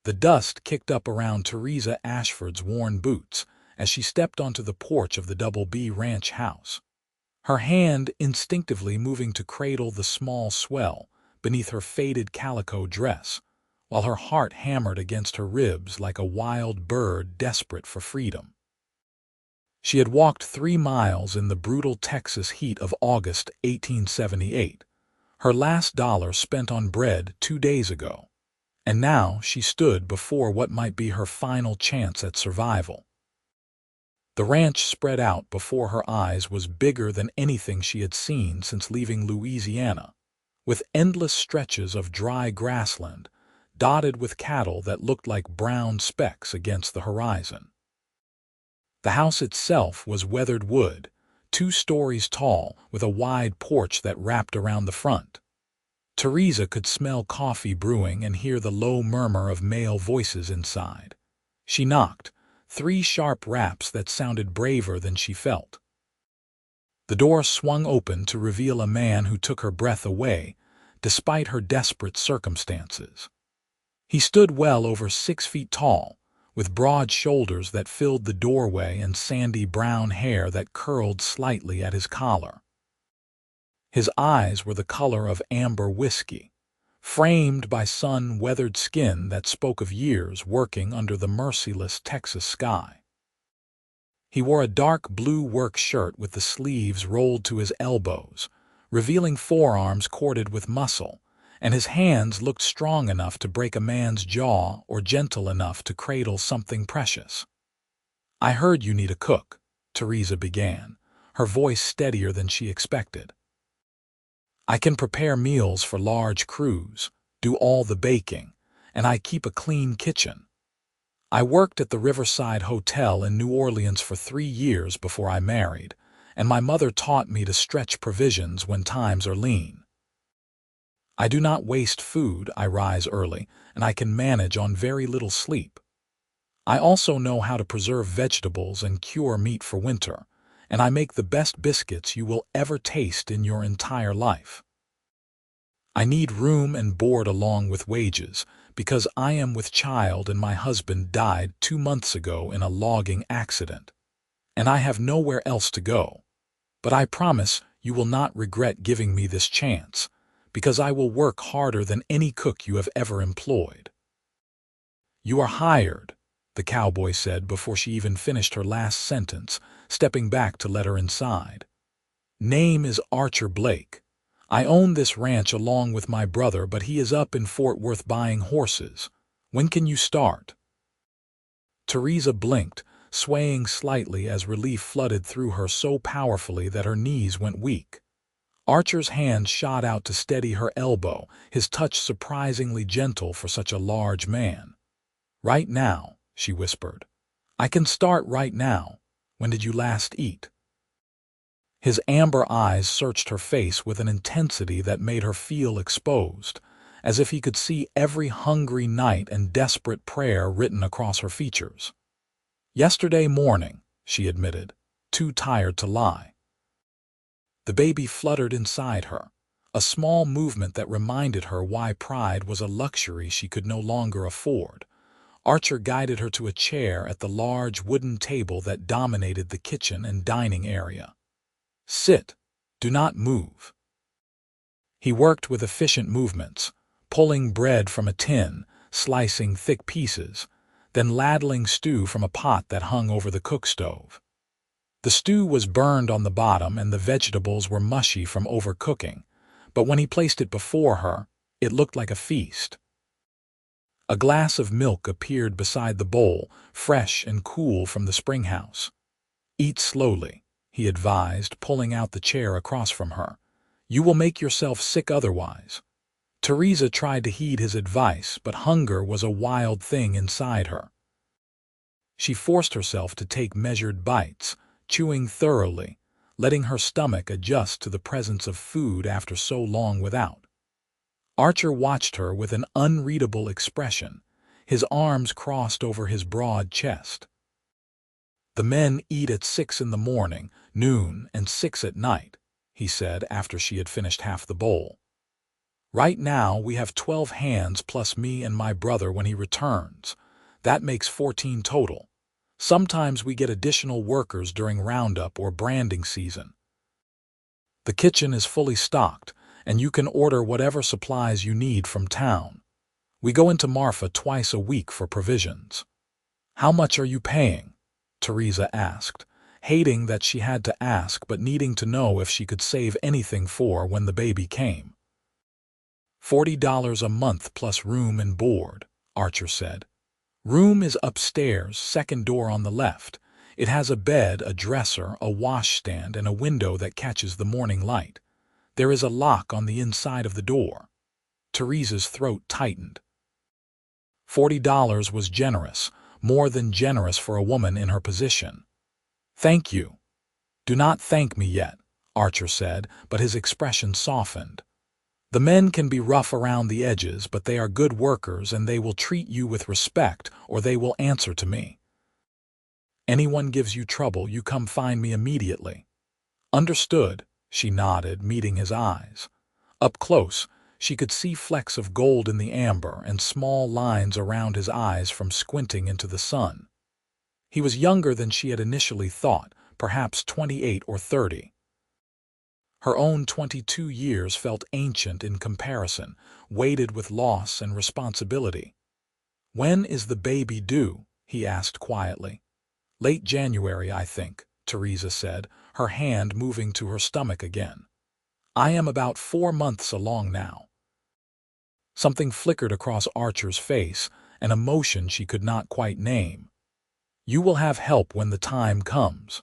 The dust kicked up around Theresa Ashford's worn boots as she stepped onto the porch of the Double B Ranch house, her hand instinctively moving to cradle the small swell beneath her faded calico dress, while her heart hammered against her ribs like a wild bird desperate for freedom. She had walked 3 miles in the brutal Texas heat of August 1878, her last dollar spent on bread 2 days ago, and now she stood before what might be her final chance at survival. The ranch spread out before her eyes was bigger than anything she had seen since leaving Louisiana, with endless stretches of dry grassland dotted with cattle that looked like brown specks against the horizon. The house itself was weathered wood, 2 stories tall, with a wide porch that wrapped around the front. Theresa could smell coffee brewing and hear the low murmur of male voices inside. She knocked, 3 sharp raps that sounded braver than she felt. The door swung open to reveal a man who took her breath away, despite her desperate circumstances. He stood well over 6 feet tall, with broad shoulders that filled the doorway and sandy brown hair that curled slightly at his collar. His eyes were the color of amber whiskey, framed by sun-weathered skin that spoke of years working under the merciless Texas sky. He wore a dark blue work shirt with the sleeves rolled to his elbows, revealing forearms corded with muscle, and his hands looked strong enough to break a man's jaw or gentle enough to cradle something precious. "I heard you need a cook," Theresa began, her voice steadier than she expected. "I can prepare meals for large crews, do all the baking, and I keep a clean kitchen. I worked at the Riverside Hotel in New Orleans for 3 years before I married, and my mother taught me to stretch provisions when times are lean. I do not waste food, I rise early, and I can manage on very little sleep. I also know how to preserve vegetables and cure meat for winter, and I make the best biscuits you will ever taste in your entire life. I need room and board along with wages, because I am with child and my husband died 2 months ago in a logging accident, and I have nowhere else to go. But I promise you will not regret giving me this chance, because I will work harder than any cook you have ever employed." "You are hired," the cowboy said before she even finished her last sentence, stepping back to let her inside. "Name is Archer Blake. I own this ranch along with my brother, but he is up in Fort Worth buying horses. When can you start?" Theresa blinked, swaying slightly as relief flooded through her so powerfully that her knees went weak. Archer's hand shot out to steady her elbow, his touch surprisingly gentle for such a large man. "Right now," she whispered. "I can start right now. When did you last eat?" His amber eyes searched her face with an intensity that made her feel exposed, as if he could see every hungry night and desperate prayer written across her features. "Yesterday morning," she admitted, too tired to lie. The baby fluttered inside her, a small movement that reminded her why pride was a luxury she could no longer afford. Archer guided her to a chair at the large wooden table that dominated the kitchen and dining area. "Sit. Do not move." He worked with efficient movements, pulling bread from a tin, slicing thick pieces, then ladling stew from a pot that hung over the cook stove. The stew was burned on the bottom and the vegetables were mushy from overcooking, but when he placed it before her, it looked like a feast. A glass of milk appeared beside the bowl, fresh and cool from the springhouse. "Eat slowly," he advised, pulling out the chair across from her. "You will make yourself sick otherwise." Theresa tried to heed his advice, but hunger was a wild thing inside her. She forced herself to take measured bites, chewing thoroughly, letting her stomach adjust to the presence of food after so long without. Archer watched her with an unreadable expression, his arms crossed over his broad chest. "The men eat at 6 in the morning, noon, and 6 at night," he said after she had finished half the bowl. Right now, we have 12 hands plus me and my brother when he returns. That makes 14 total. Sometimes we get additional workers during roundup or branding season. The kitchen is fully stocked, and you can order whatever supplies you need from town. We go into Marfa twice a week for provisions. How much are you paying? Theresa asked, hating that she had to ask but needing to know if she could save anything for when the baby came. $40 a month plus room and board, Archer said. Room is upstairs, second door on the left. It has a bed, a dresser, a washstand, and a window that catches the morning light. There is a lock on the inside of the door. Theresa's throat tightened. $40 was generous, more than generous for a woman in her position. Thank you. Do not thank me yet, Archer said, but his expression softened. The men can be rough around the edges, but they are good workers and they will treat you with respect or they will answer to me. Anyone gives you trouble, you come find me immediately. Understood, she nodded, meeting his eyes. Up close, she could see flecks of gold in the amber and small lines around his eyes from squinting into the sun. He was younger than she had initially thought, perhaps 28 or 30. Her own 22 years felt ancient in comparison, weighted with loss and responsibility. When is the baby due? He asked quietly. Late January, I think, Theresa said, her hand moving to her stomach again. I am about 4 months along now. Something flickered across Archer's face, an emotion she could not quite name. You will have help when the time comes.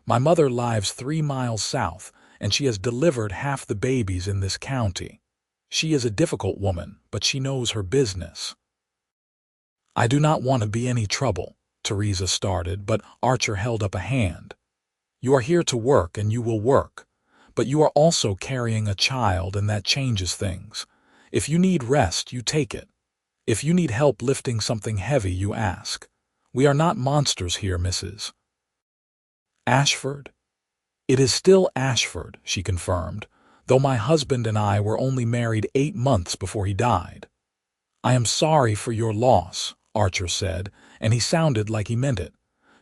My mother lives 3 miles south, and she has delivered half the babies in this county. She is a difficult woman, but she knows her business. I do not want to be any trouble, Theresa started, but Archer held up a hand. You are here to work and you will work, but you are also carrying a child and that changes things. If you need rest, you take it. If you need help lifting something heavy, you ask. We are not monsters here, Mrs. Ashford? It is still Ashford, she confirmed, though my husband and I were only married 8 months before he died. I am sorry for your loss, Archer said, and he sounded like he meant it.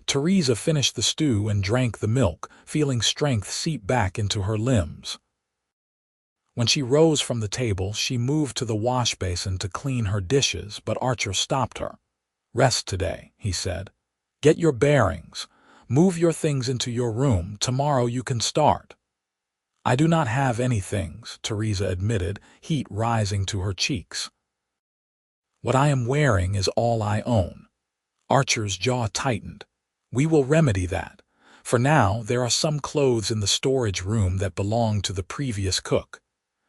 Theresa finished the stew and drank the milk, feeling strength seep back into her limbs. When she rose from the table, she moved to the wash basin to clean her dishes, but Archer stopped her. Rest today, he said. Get your bearings. Move your things into your room. Tomorrow you can start. I do not have any things, Theresa admitted, heat rising to her cheeks. What I am wearing is all I own. Archer's jaw tightened. We will remedy that. For now, there are some clothes in the storage room that belong to the previous cook.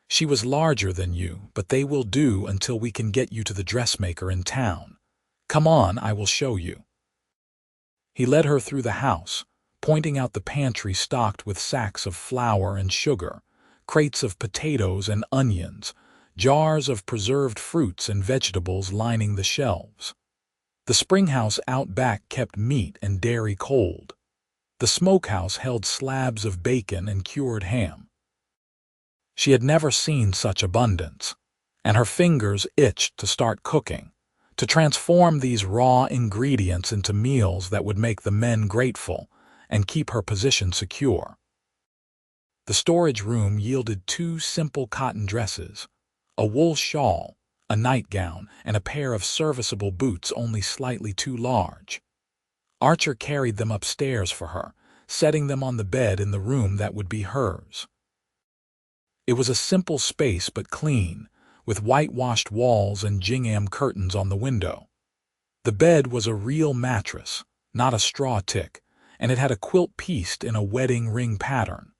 She was larger than you, but they will do until we can get you to the dressmaker in town. Come on, I will show you. He led her through the house, pointing out the pantry stocked with sacks of flour and sugar, crates of potatoes and onions, jars of preserved fruits and vegetables lining the shelves. The springhouse out back kept meat and dairy cold. The smokehouse held slabs of bacon and cured ham. She had never seen such abundance, and her fingers itched to start cooking, to transform these raw ingredients into meals that would make the men grateful and keep her position secure. The storage room yielded 2 simple cotton dresses, a wool shawl, a nightgown, and a pair of serviceable boots only slightly too large. Archer carried them upstairs for her, setting them on the bed in the room that would be hers. It was a simple space but clean, with whitewashed walls and gingham curtains on the window. The bed was a real mattress, not a straw tick, and it had a quilt pieced in a wedding ring pattern.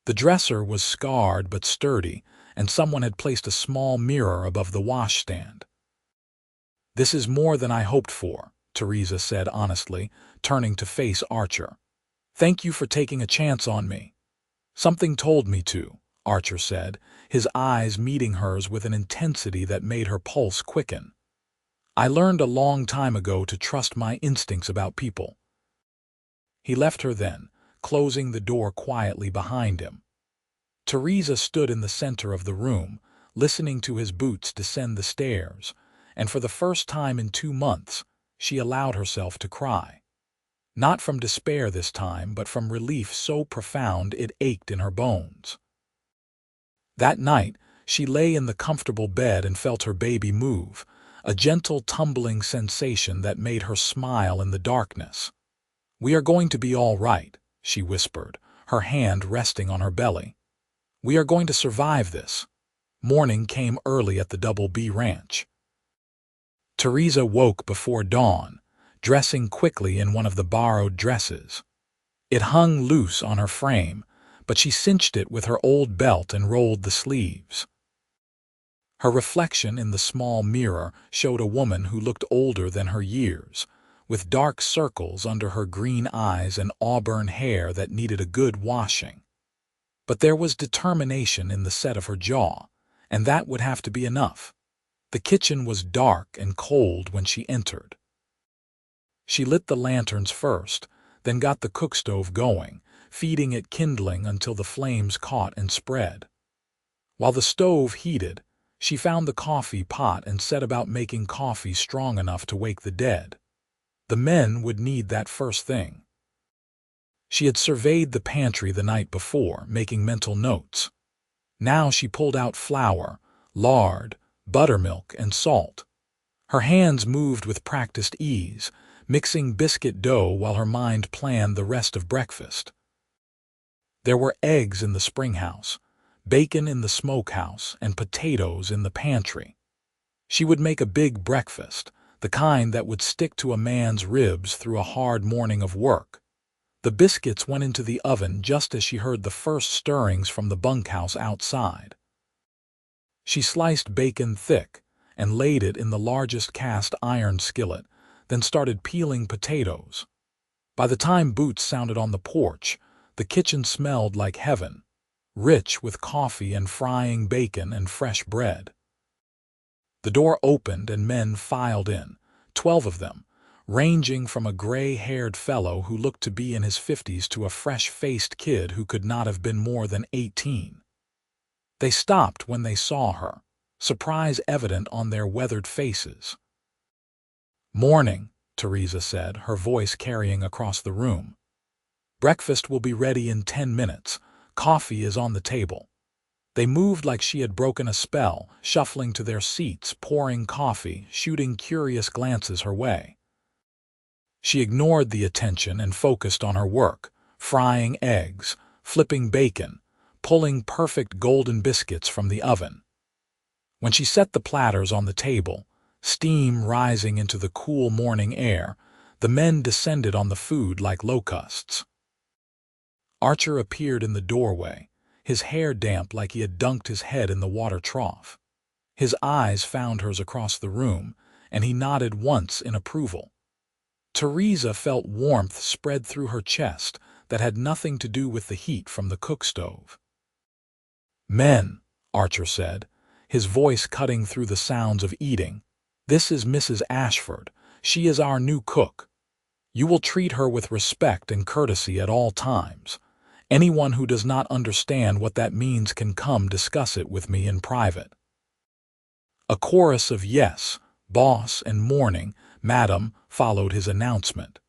The dresser was scarred but sturdy, and someone had placed a small mirror above the washstand. This is more than I hoped for, Theresa said honestly, turning to face Archer. Thank you for taking a chance on me. Something told me to, Archer said, his eyes meeting hers with an intensity that made her pulse quicken. I learned a long time ago to trust my instincts about people. He left her then, closing the door quietly behind him. Theresa stood in the center of the room, listening to his boots descend the stairs, and for the first time in 2 months, she allowed herself to cry. Not from despair this time, but from relief so profound it ached in her bones. That night, she lay in the comfortable bed and felt her baby move, a gentle tumbling sensation that made her smile in the darkness. "We are going to be all right," she whispered, her hand resting on her belly. "We are going to survive this." Morning came early at the Double B Ranch. Theresa woke before dawn, dressing quickly in one of the borrowed dresses. It hung loose on her frame, but she cinched it with her old belt and rolled the sleeves. Her reflection in the small mirror showed a woman who looked older than her years, with dark circles under her green eyes and auburn hair that needed a good washing. But there was determination in the set of her jaw, and that would have to be enough. The kitchen was dark and cold when she entered. She lit the lanterns first, then got the cookstove going, feeding it kindling until the flames caught and spread. While the stove heated, she found the coffee pot and set about making coffee strong enough to wake the dead. The men would need that first thing. She had surveyed the pantry the night before, making mental notes. Now she pulled out flour, lard, buttermilk, and salt. Her hands moved with practiced ease, mixing biscuit dough while her mind planned the rest of breakfast. There were eggs in the springhouse, bacon in the smokehouse, and potatoes in the pantry. She would make a big breakfast, the kind that would stick to a man's ribs through a hard morning of work. The biscuits went into the oven just as she heard the first stirrings from the bunkhouse outside. She sliced bacon thick and laid it in the largest cast iron skillet, then started peeling potatoes. By the time boots sounded on the porch, the kitchen smelled like heaven, rich with coffee and frying bacon and fresh bread. The door opened and men filed in, 12 of them, ranging from a gray-haired fellow who looked to be in his 50s to a fresh-faced kid who could not have been more than 18. They stopped when they saw her, surprise evident on their weathered faces. "Morning," Theresa said, her voice carrying across the room. "Breakfast will be ready in 10 minutes. Coffee is on the table." They moved like she had broken a spell, shuffling to their seats, pouring coffee, shooting curious glances her way. She ignored the attention and focused on her work, frying eggs, flipping bacon, pulling perfect golden biscuits from the oven. When she set the platters on the table, steam rising into the cool morning air, the men descended on the food like locusts. Archer appeared in the doorway, his hair damp like he had dunked his head in the water trough. His eyes found hers across the room, and he nodded once in approval. Theresa felt warmth spread through her chest that had nothing to do with the heat from the cookstove. "Men," Archer said, his voice cutting through the sounds of eating, "this is Mrs. Ashford. She is our new cook. You will treat her with respect and courtesy at all times. Anyone who does not understand what that means can come discuss it with me in private." A chorus of "yes, boss," and "morning, madam," followed his announcement.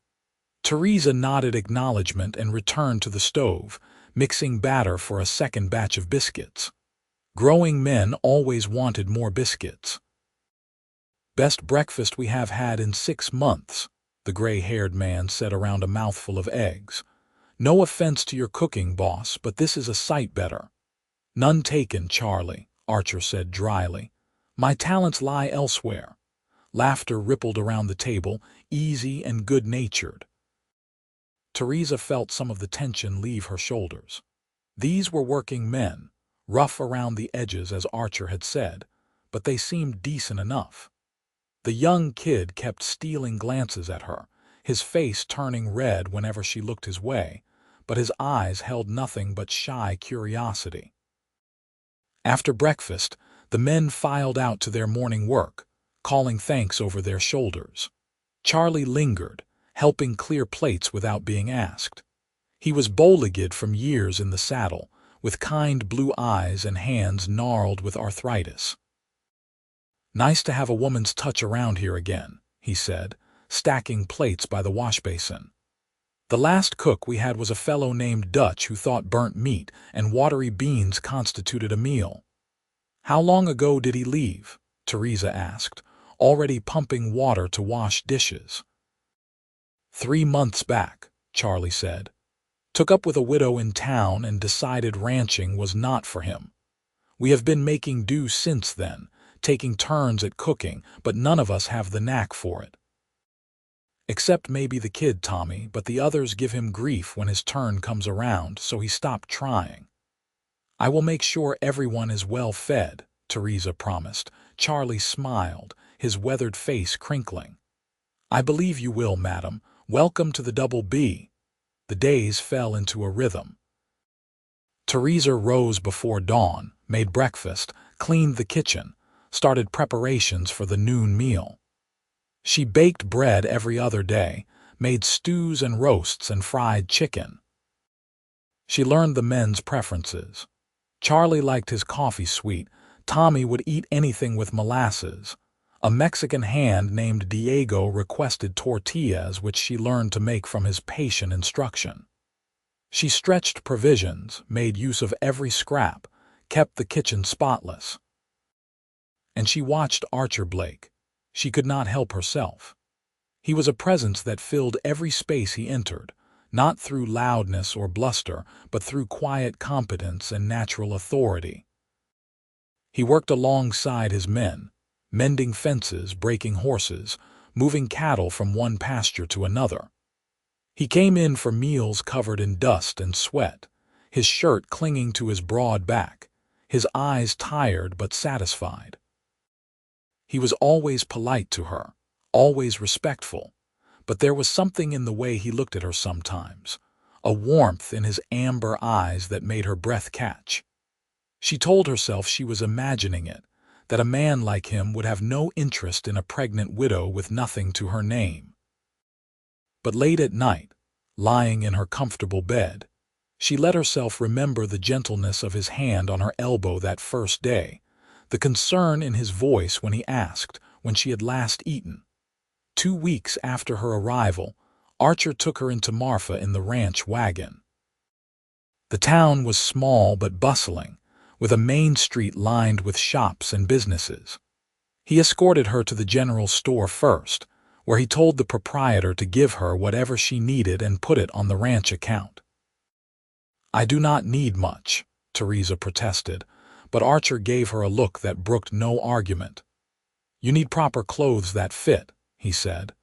Theresa nodded acknowledgement and returned to the stove, mixing batter for a second batch of biscuits. Growing men always wanted more biscuits. "Best breakfast we have had in 6 months," the gray-haired man said around a mouthful of eggs. "No offense to your cooking, boss, but this is a sight better." "None taken, Charlie," Archer said dryly. "My talents lie elsewhere." Laughter rippled around the table, easy and good-natured. Theresa felt some of the tension leave her shoulders. These were working men, rough around the edges as Archer had said, but they seemed decent enough. The young kid kept stealing glances at her, his face turning red whenever she looked his way, but his eyes held nothing but shy curiosity. After breakfast, the men filed out to their morning work, calling thanks over their shoulders. Charlie lingered, helping clear plates without being asked. He was bowlegged from years in the saddle, with kind blue eyes and hands gnarled with arthritis. "Nice to have a woman's touch around here again," he said, stacking plates by the wash basin. "The last cook we had was a fellow named Dutch who thought burnt meat and watery beans constituted a meal." "How long ago did he leave?" Theresa asked, already pumping water to wash dishes. 3 months back, Charlie said. "Took up with a widow in town and decided ranching was not for him. We have been making do since then, taking turns at cooking, but none of us have the knack for it. Except maybe the kid Tommy, but the others give him grief when his turn comes around, so he stopped trying." "I will make sure everyone is well fed," Theresa promised. Charlie smiled, his weathered face crinkling. "I believe you will, madam. Welcome to the Double B." The days fell into a rhythm. Theresa rose before dawn, made breakfast, cleaned the kitchen, started preparations for the noon meal. She baked bread every other day, made stews and roasts and fried chicken. She learned the men's preferences. Charlie liked his coffee sweet. Tommy would eat anything with molasses. A Mexican hand named Diego requested tortillas, which she learned to make from his patient instruction. She stretched provisions, made use of every scrap, kept the kitchen spotless. And she watched Archer Blake. She could not help herself. He was a presence that filled every space he entered, not through loudness or bluster, but through quiet competence and natural authority. He worked alongside his men, mending fences, breaking horses, moving cattle from one pasture to another. He came in for meals covered in dust and sweat, his shirt clinging to his broad back, his eyes tired but satisfied. He was always polite to her, always respectful, but there was something in the way he looked at her sometimes, a warmth in his amber eyes that made her breath catch. She told herself she was imagining it, that a man like him would have no interest in a pregnant widow with nothing to her name. But late at night, lying in her comfortable bed, she let herself remember the gentleness of his hand on her elbow that first day, the concern in his voice when he asked when she had last eaten. 2 weeks after her arrival, Archer took her into Marfa in the ranch wagon. The town was small but bustling, with a main street lined with shops and businesses. He escorted her to the general store first, where he told the proprietor to give her whatever she needed and put it on the ranch account. "I do not need much," Theresa protested, but Archer gave her a look that brooked no argument. "You need proper clothes that fit," he said,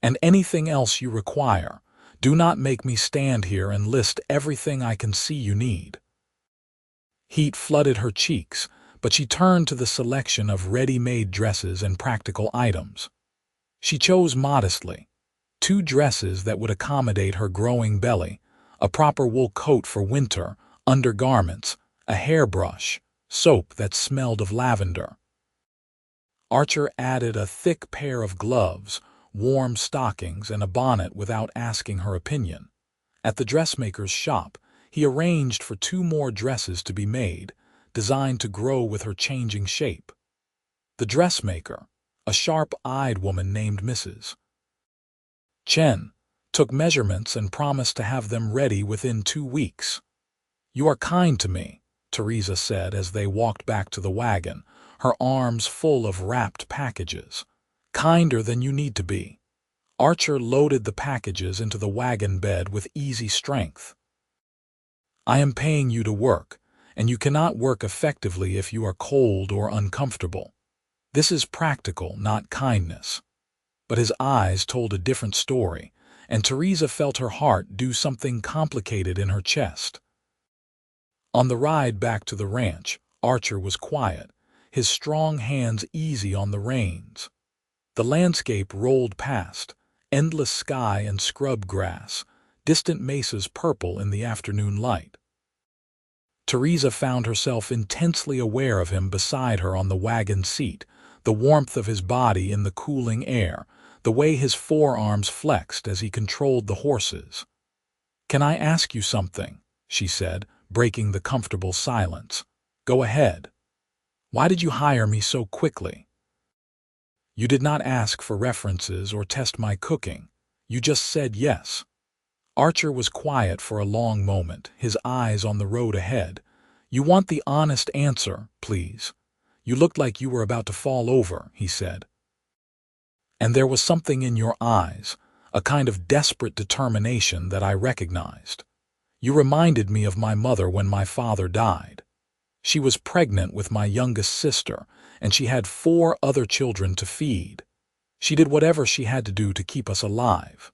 "and anything else you require. Do not make me stand here and list everything I can see you need." Heat flooded her cheeks, but she turned to the selection of ready-made dresses and practical items. She chose modestly, 2 dresses that would accommodate her growing belly, a proper wool coat for winter, undergarments, a hairbrush, soap that smelled of lavender. Archer added a thick pair of gloves, warm stockings, and a bonnet without asking her opinion. At the dressmaker's shop, he arranged for 2 more dresses to be made, designed to grow with her changing shape. The dressmaker, a sharp-eyed woman named Mrs. Chen, took measurements and promised to have them ready within 2 weeks. "You are kind to me," Theresa said as they walked back to the wagon, her arms full of wrapped packages. "Kinder than you need to be." Archer loaded the packages into the wagon bed with easy strength. "I am paying you to work, and you cannot work effectively if you are cold or uncomfortable. This is practical, not kindness." But his eyes told a different story, and Theresa felt her heart do something complicated in her chest. On the ride back to the ranch, Archer was quiet, his strong hands easy on the reins. The landscape rolled past, endless sky and scrub grass, distant mesas purple in the afternoon light. Theresa found herself intensely aware of him beside her on the wagon seat, the warmth of his body in the cooling air, the way his forearms flexed as he controlled the horses. "Can I ask you something?" she said, breaking the comfortable silence. "Go ahead. Why did you hire me so quickly? You did not ask for references or test my cooking. You just said yes." Archer was quiet for a long moment, his eyes on the road ahead. "You want the honest answer, please. You looked like you were about to fall over," he said. "And there was something in your eyes, a kind of desperate determination that I recognized. You reminded me of my mother when my father died. She was pregnant with my youngest sister, and she had 4 other children to feed. She did whatever she had to do to keep us alive.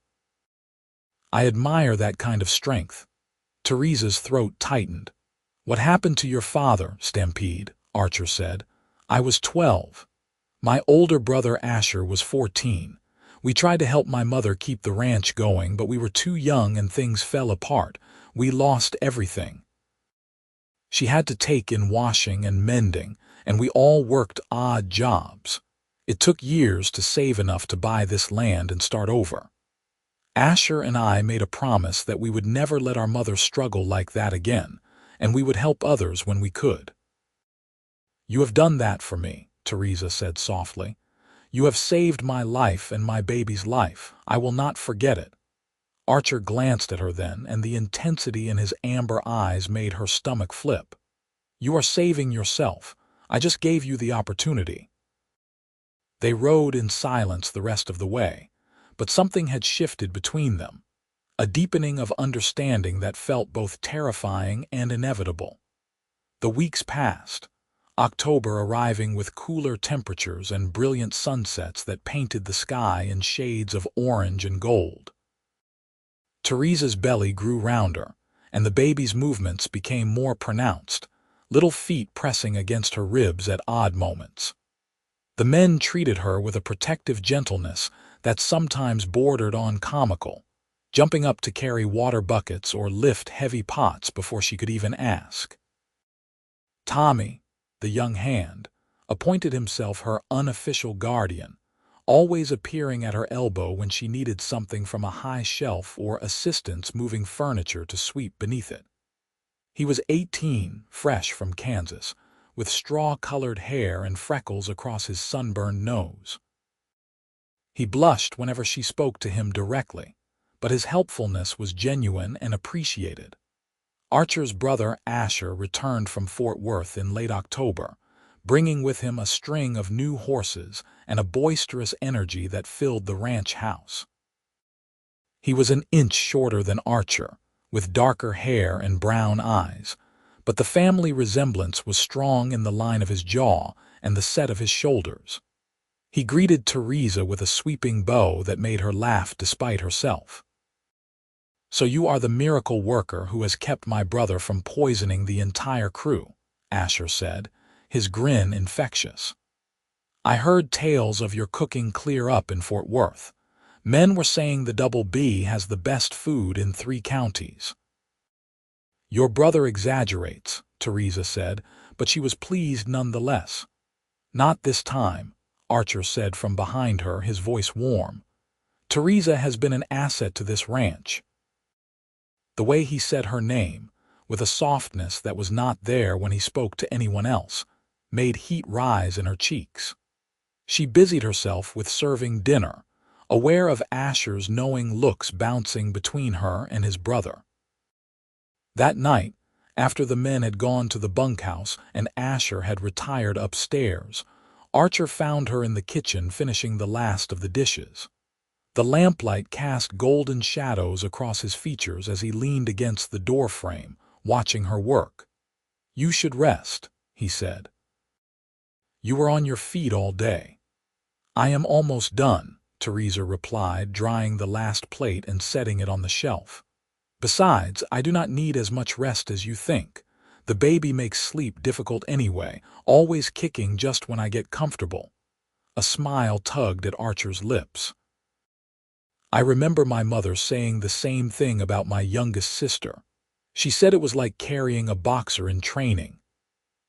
I admire that kind of strength." Theresa's throat tightened. "What happened to your father, Stampede?" Archer said. "I was 12. My older brother Asher was 14. We tried to help my mother keep the ranch going, but we were too young and things fell apart. We lost everything. She had to take in washing and mending, and we all worked odd jobs. It took years to save enough to buy this land and start over. Asher and I made a promise that we would never let our mother struggle like that again, and we would help others when we could." "You have done that for me," Theresa said softly. "You have saved my life and my baby's life. I will not forget it." Archer glanced at her then, and the intensity in his amber eyes made her stomach flip. "You are saving yourself. I just gave you the opportunity." They rode in silence the rest of the way, but something had shifted between them, a deepening of understanding that felt both terrifying and inevitable. The weeks passed, October arriving with cooler temperatures and brilliant sunsets that painted the sky in shades of orange and gold. Theresa's belly grew rounder, and the baby's movements became more pronounced, little feet pressing against her ribs at odd moments. The men treated her with a protective gentleness that sometimes bordered on comical, jumping up to carry water buckets or lift heavy pots before she could even ask. Tommy, the young hand, appointed himself her unofficial guardian, always appearing at her elbow when she needed something from a high shelf or assistance moving furniture to sweep beneath it. He was 18, fresh from Kansas, with straw-colored hair and freckles across his sunburned nose. He blushed whenever she spoke to him directly, but his helpfulness was genuine and appreciated. Archer's brother Asher returned from Fort Worth in late October, bringing with him a string of new horses and a boisterous energy that filled the ranch house. He was an inch shorter than Archer, with darker hair and brown eyes, but the family resemblance was strong in the line of his jaw and the set of his shoulders. He greeted Theresa with a sweeping bow that made her laugh despite herself. "So you are the miracle worker who has kept my brother from poisoning the entire crew," Asher said, his grin infectious. "I heard tales of your cooking clear up in Fort Worth. Men were saying the Double B has the best food in 3 counties. "Your brother exaggerates," Theresa said, but she was pleased nonetheless. "Not this time," Archer said from behind her, his voice warm. "Theresa has been an asset to this ranch." The way he said her name, with a softness that was not there when he spoke to anyone else, made heat rise in her cheeks. She busied herself with serving dinner, aware of Asher's knowing looks bouncing between her and his brother. That night, after the men had gone to the bunkhouse and Asher had retired upstairs, Archer found her in the kitchen finishing the last of the dishes. The lamplight cast golden shadows across his features as he leaned against the doorframe, watching her work. "You should rest," he said. "You were on your feet all day." "I am almost done," Theresa replied, drying the last plate and setting it on the shelf. "Besides, I do not need as much rest as you think. The baby makes sleep difficult anyway, always kicking just when I get comfortable." A smile tugged at Archer's lips. "I remember my mother saying the same thing about my youngest sister. She said it was like carrying a boxer in training."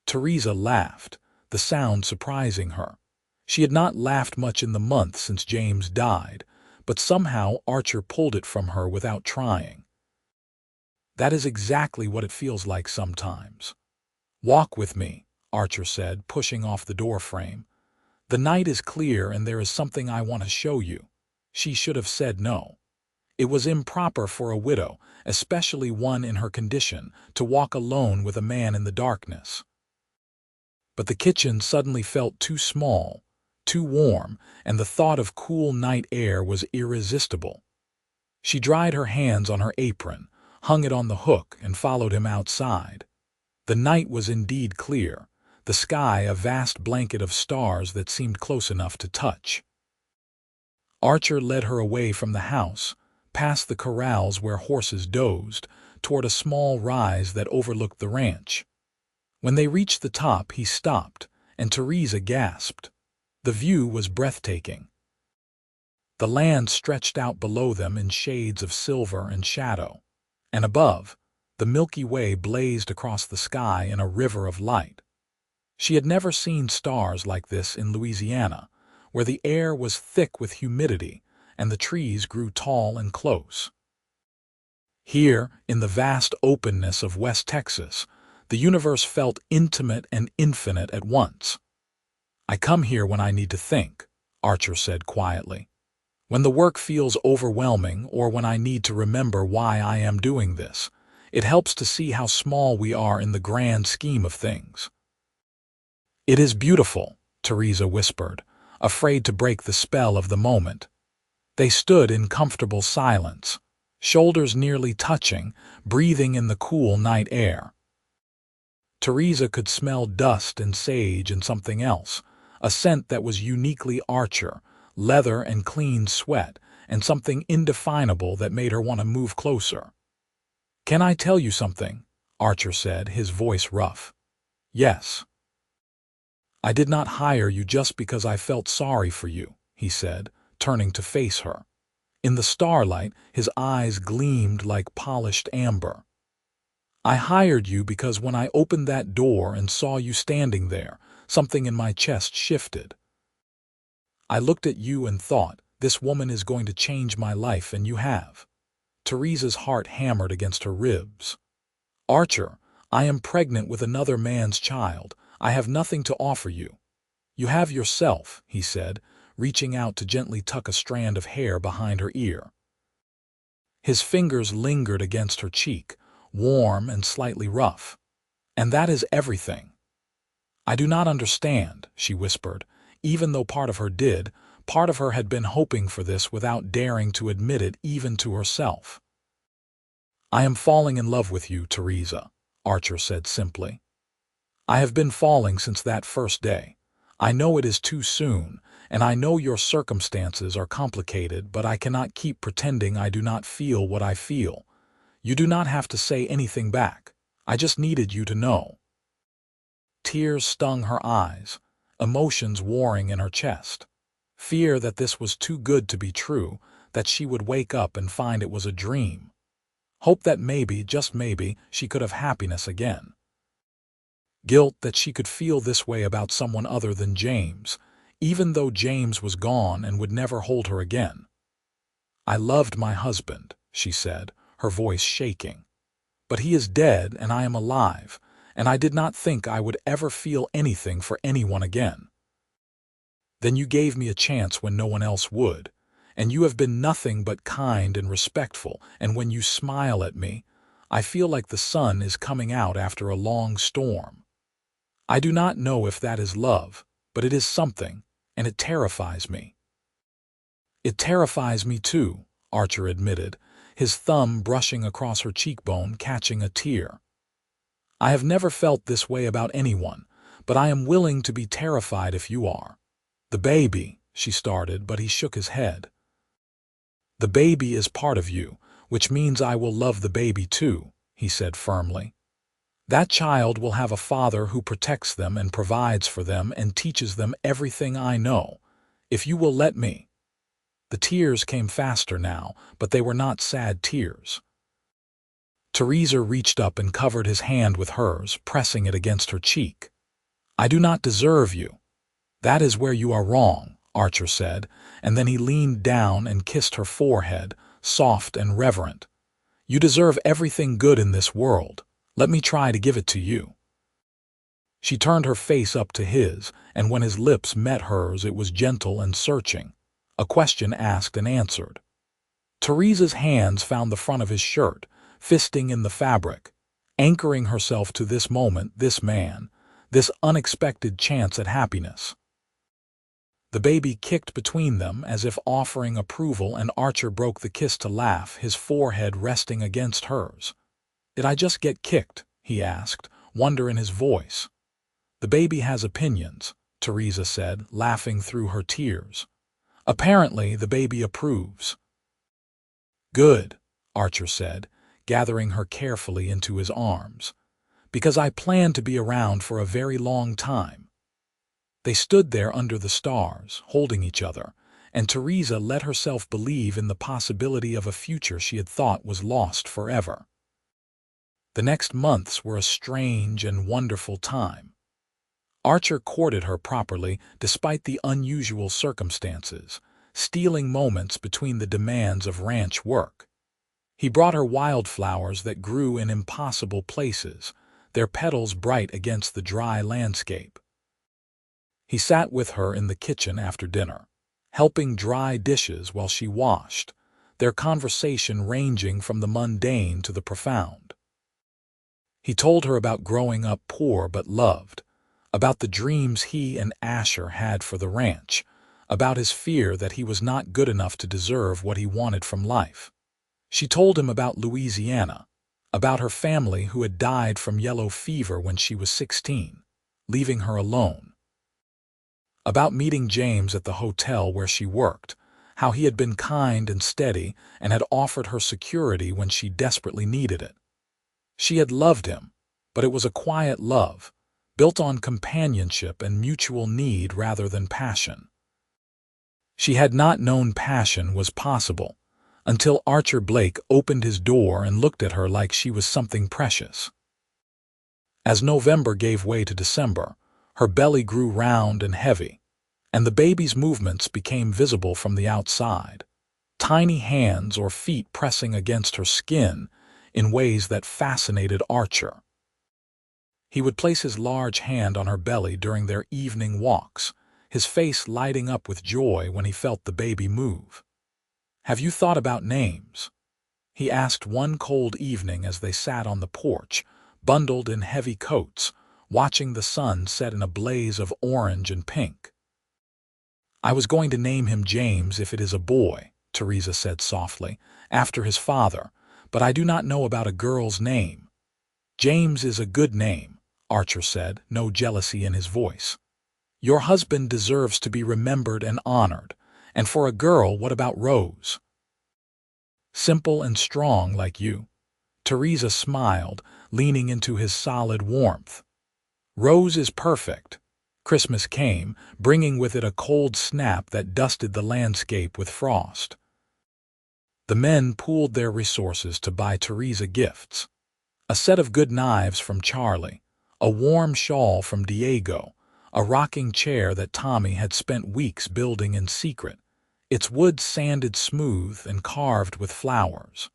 Theresa laughed, the sound surprising her. She had not laughed much in the month since James died, but somehow Archer pulled it from her without trying. That is exactly what it feels like sometimes. Walk with me, Archer said, pushing off the door frame. The night is clear and there is something I want to show you. She should have said no. It was improper for a widow, especially one in her condition, to walk alone with a man in the darkness. But the kitchen suddenly felt too small, too warm, and the thought of cool night air was irresistible. She dried her hands on her apron, hung it on the hook, and followed him outside. The night was indeed clear, the sky a vast blanket of stars that seemed close enough to touch. Archer led her away from the house, past the corrals where horses dozed, toward a small rise that overlooked the ranch. When they reached the top, he stopped, and Theresa gasped. The view was breathtaking. The land stretched out below them in shades of silver and shadow, and above, the Milky Way blazed across the sky in a river of light. She had never seen stars like this in Louisiana, where the air was thick with humidity and the trees grew tall and close. Here, in the vast openness of West Texas, the universe felt intimate and infinite at once. I come here when I need to think, Archer said quietly. When the work feels overwhelming or when I need to remember why I am doing this, it helps to see how small we are in the grand scheme of things. It is beautiful, Theresa whispered, afraid to break the spell of the moment. They stood in comfortable silence, shoulders nearly touching, breathing in the cool night air. Theresa could smell dust and sage and something else, a scent that was uniquely Archer, leather and clean sweat, and something indefinable that made her want to move closer. "Can I tell you something?" Archer said, his voice rough. "Yes." "I did not hire you just because I felt sorry for you," he said, turning to face her. In the starlight, his eyes gleamed like polished amber. "I hired you because when I opened that door and saw you standing there, something in my chest shifted. I looked at you and thought, this woman is going to change my life, and you have." Theresa's heart hammered against her ribs. "Archer, I am pregnant with another man's child. I have nothing to offer you." "You have yourself," he said, reaching out to gently tuck a strand of hair behind her ear. His fingers lingered against her cheek, warm and slightly rough. "And that is everything." "I do not understand," she whispered. Even though part of her did, part of her had been hoping for this without daring to admit it even to herself. "I am falling in love with you, Theresa," Archer said simply. "I have been falling since that first day. I know it is too soon, and I know your circumstances are complicated, but I cannot keep pretending I do not feel what I feel. You do not have to say anything back. I just needed you to know." Tears stung her eyes, emotions warring in her chest. Fear that this was too good to be true, that she would wake up and find it was a dream. Hope that maybe, just maybe, she could have happiness again. Guilt that she could feel this way about someone other than James, even though James was gone and would never hold her again. "I loved my husband," she said, her voice shaking. "But he is dead and I am alive, and I did not think I would ever feel anything for anyone again. Then you gave me a chance when no one else would, and you have been nothing but kind and respectful, and when you smile at me, I feel like the sun is coming out after a long storm. I do not know if that is love, but it is something, and it terrifies me." "It terrifies me too," Archer admitted, his thumb brushing across her cheekbone, catching a tear. "I have never felt this way about anyone, but I am willing to be terrified if you are." "The baby," she started, but he shook his head. "The baby is part of you, which means I will love the baby too," he said firmly. "That child will have a father who protects them and provides for them and teaches them everything I know, if you will let me." The tears came faster now, but they were not sad tears. Theresa reached up and covered his hand with hers, pressing it against her cheek. "I do not deserve you." "That is where you are wrong," Archer said, and then he leaned down and kissed her forehead, soft and reverent. You deserve everything good in this world. Let me try to give it to you." She turned her face up to his, and when his lips met hers it was gentle and searching, a question asked and answered. Theresa's hands found the front of his shirt, fisting in the fabric, anchoring herself to this moment, this man, this unexpected chance at happiness. The baby kicked between them as if offering approval, and Archer broke the kiss to laugh, his forehead resting against hers. "Did I just get kicked?" he asked, wonder in his voice. "The baby has opinions," Theresa said, laughing through her tears. "Apparently, the baby approves." "Good," Archer said, gathering her carefully into his arms, "because I plan to be around for a very long time." They stood there under the stars, holding each other, and Theresa let herself believe in the possibility of a future she had thought was lost forever. The next months were a strange and wonderful time. Archer courted her properly despite the unusual circumstances, stealing moments between the demands of ranch work. He brought her wildflowers that grew in impossible places, their petals bright against the dry landscape. He sat with her in the kitchen after dinner, helping dry dishes while she washed, their conversation ranging from the mundane to the profound. He told her about growing up poor but loved, about the dreams he and Asher had for the ranch, about his fear that he was not good enough to deserve what he wanted from life. She told him about Louisiana, about her family who had died from yellow fever when she was 16, leaving her alone. About meeting James at the hotel where she worked, how he had been kind and steady and had offered her security when she desperately needed it. She had loved him, but it was a quiet love, built on companionship and mutual need rather than passion. She had not known passion was possible until Archer Blake opened his door and looked at her like she was something precious. As November gave way to December, her belly grew round and heavy, and the baby's movements became visible from the outside, tiny hands or feet pressing against her skin in ways that fascinated Archer. He would place his large hand on her belly during their evening walks, his face lighting up with joy when he felt the baby move. "Have you thought about names?" he asked one cold evening as they sat on the porch, bundled in heavy coats, watching the sun set in a blaze of orange and pink. "I was going to name him James if it is a boy," Theresa said softly, "after his father, but I do not know about a girl's name." "James is a good name," Archer said, no jealousy in his voice. "Your husband deserves to be remembered and honored, and for a girl, what about Rose?" "Simple and strong like you." Theresa smiled, leaning into his solid warmth. "Rose is perfect." Christmas came, bringing with it a cold snap that dusted the landscape with frost. The men pooled their resources to buy Theresa gifts. A set of good knives from Charlie, a warm shawl from Diego, a rocking chair that Tommy had spent weeks building in secret, its wood sanded smooth and carved with flowers.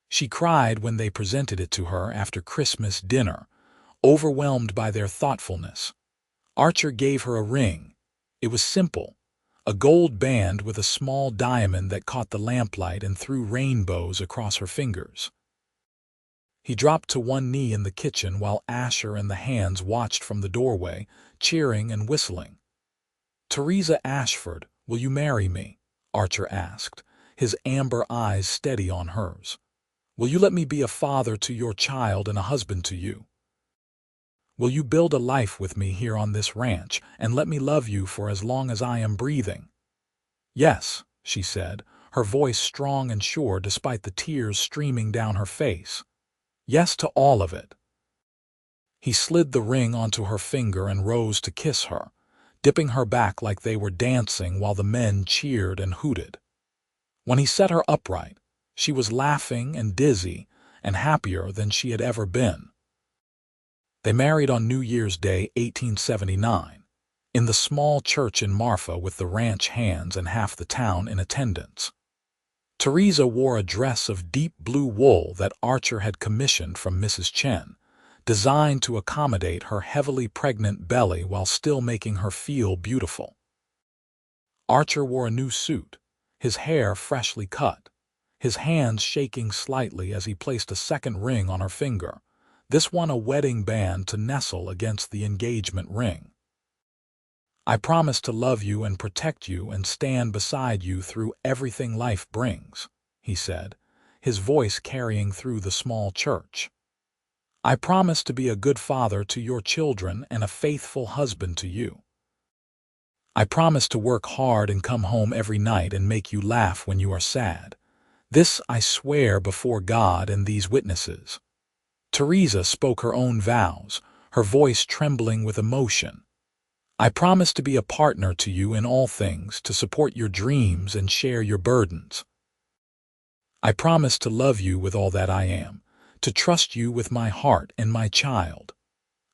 She cried when they presented it to her after Christmas dinner, overwhelmed by their thoughtfulness. Archer gave her a ring. It was simple, a gold band with a small diamond that caught the lamplight and threw rainbows across her fingers. He dropped to one knee in the kitchen while Asher and the hands watched from the doorway, cheering and whistling. "Theresa Ashford, will you marry me?" Archer asked, his amber eyes steady on hers. "Will you let me be a father to your child and a husband to you? Will you build a life with me here on this ranch and let me love you for as long as I am breathing?" "Yes," she said, her voice strong and sure despite the tears streaming down her face. "Yes to all of it." He slid the ring onto her finger and rose to kiss her, dipping her back like they were dancing while the men cheered and hooted. When he set her upright, she was laughing and dizzy and happier than she had ever been. They married on New Year's Day, 1879, in the small church in Marfa with the ranch hands and half the town in attendance. Theresa wore a dress of deep blue wool that Archer had commissioned from Mrs. Chen, designed to accommodate her heavily pregnant belly while still making her feel beautiful. Archer wore a new suit, his hair freshly cut, his hands shaking slightly as he placed a second ring on her finger, this one a wedding band to nestle against the engagement ring. "I promise to love you and protect you and stand beside you through everything life brings," he said, his voice carrying through the small church. "I promise to be a good father to your children and a faithful husband to you. I promise to work hard and come home every night and make you laugh when you are sad. This I swear before God and these witnesses." Theresa spoke her own vows, her voice trembling with emotion. "I promise to be a partner to you in all things, to support your dreams and share your burdens. I promise to love you with all that I am, to trust you with my heart and my child.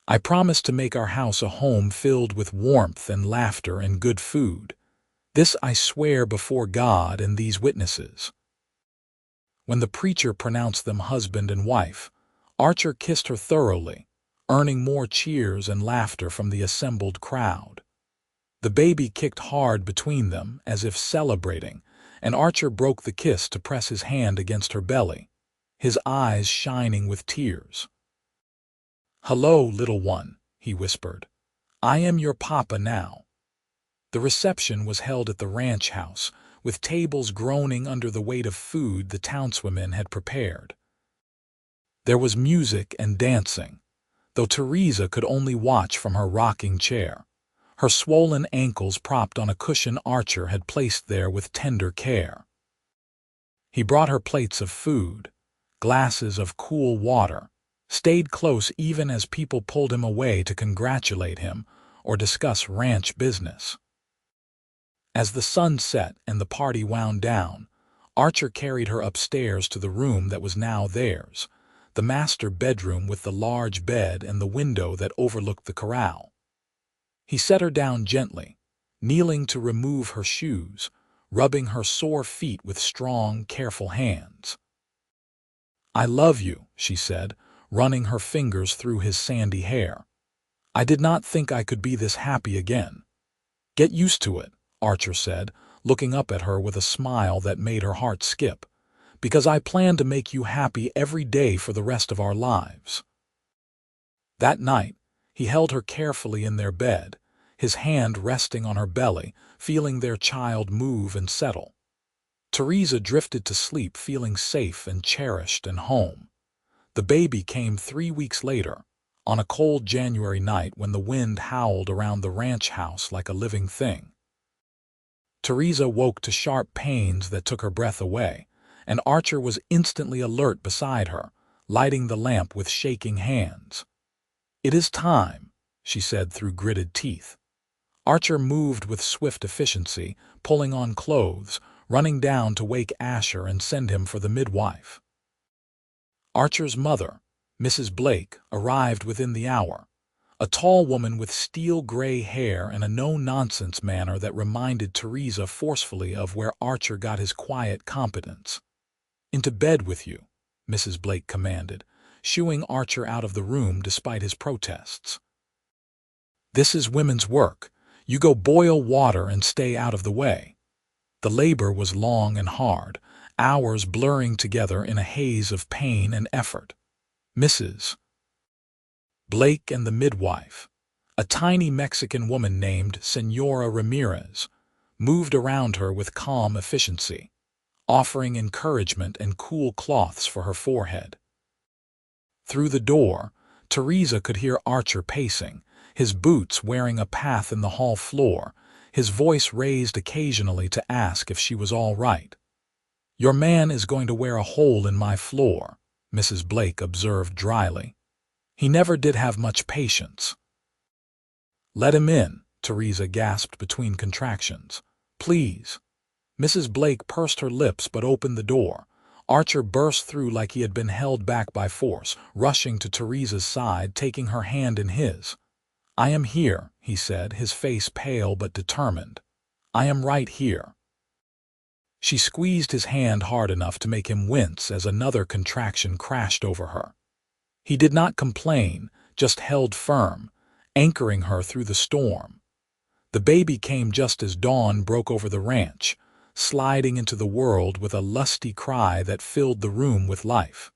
I promise to make our house a home filled with warmth and laughter and good food. This I swear before God and these witnesses." When the preacher pronounced them husband and wife, Archer kissed her thoroughly, earning more cheers and laughter from the assembled crowd. The baby kicked hard between them, as if celebrating, and Archer broke the kiss to press his hand against her belly, his eyes shining with tears. "Hello, little one," he whispered. "I am your papa now." The reception was held at the ranch house, with tables groaning under the weight of food the townswomen had prepared. There was music and dancing, though Theresa could only watch from her rocking chair, her swollen ankles propped on a cushion Archer had placed there with tender care. He brought her plates of food, glasses of cool water, stayed close even as people pulled him away to congratulate him or discuss ranch business. As the sun set and the party wound down, Archer carried her upstairs to the room that was now theirs, the master bedroom with the large bed and the window that overlooked the corral. He set her down gently, kneeling to remove her shoes, rubbing her sore feet with strong, careful hands. "I love you," she said, running her fingers through his sandy hair. "I did not think I could be this happy again." "Get used to it," Archer said, looking up at her with a smile that made her heart skip, "because I plan to make you happy every day for the rest of our lives." That night, he held her carefully in their bed, his hand resting on her belly, feeling their child move and settle. Theresa drifted to sleep feeling safe and cherished and home. The baby came 3 weeks later, on a cold January night when the wind howled around the ranch house like a living thing. Theresa woke to sharp pains that took her breath away, and Archer was instantly alert beside her, lighting the lamp with shaking hands. "It is time," she said through gritted teeth. Archer moved with swift efficiency, pulling on clothes, running down to wake Asher and send him for the midwife. Archer's mother, Mrs. Blake, arrived within the hour, a tall woman with steel-gray hair and a no-nonsense manner that reminded Theresa forcefully of where Archer got his quiet competence. "Into bed with you," Mrs. Blake commanded, shooing Archer out of the room despite his protests. "This is women's work. You go boil water and stay out of the way." The labor was long and hard, hours blurring together in a haze of pain and effort. Mrs. Blake and the midwife, a tiny Mexican woman named Señora Ramirez, moved around her with calm efficiency, offering encouragement and cool cloths for her forehead. Through the door, Theresa could hear Archer pacing, his boots wearing a path in the hall floor, his voice raised occasionally to ask if she was all right. "Your man is going to wear a hole in my floor," Mrs. Blake observed dryly. "He never did have much patience." "Let him in," Theresa gasped between contractions. "Please." Mrs. Blake pursed her lips but opened the door. Archer burst through like he had been held back by force, rushing to Theresa's side, taking her hand in his. "I am here," he said, his face pale but determined. "I am right here." She squeezed his hand hard enough to make him wince as another contraction crashed over her. He did not complain, just held firm, anchoring her through the storm. The baby came just as dawn broke over the ranch, sliding into the world with a lusty cry that filled the room with life.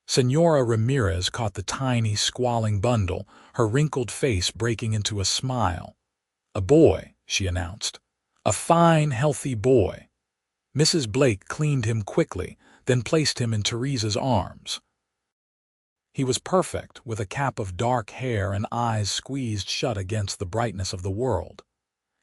Senora Ramirez caught the tiny, squalling bundle, her wrinkled face breaking into a smile. "A boy," she announced. "A fine, healthy boy." Mrs. Blake cleaned him quickly, then placed him in Theresa's arms. He was perfect, with a cap of dark hair and eyes squeezed shut against the brightness of the world.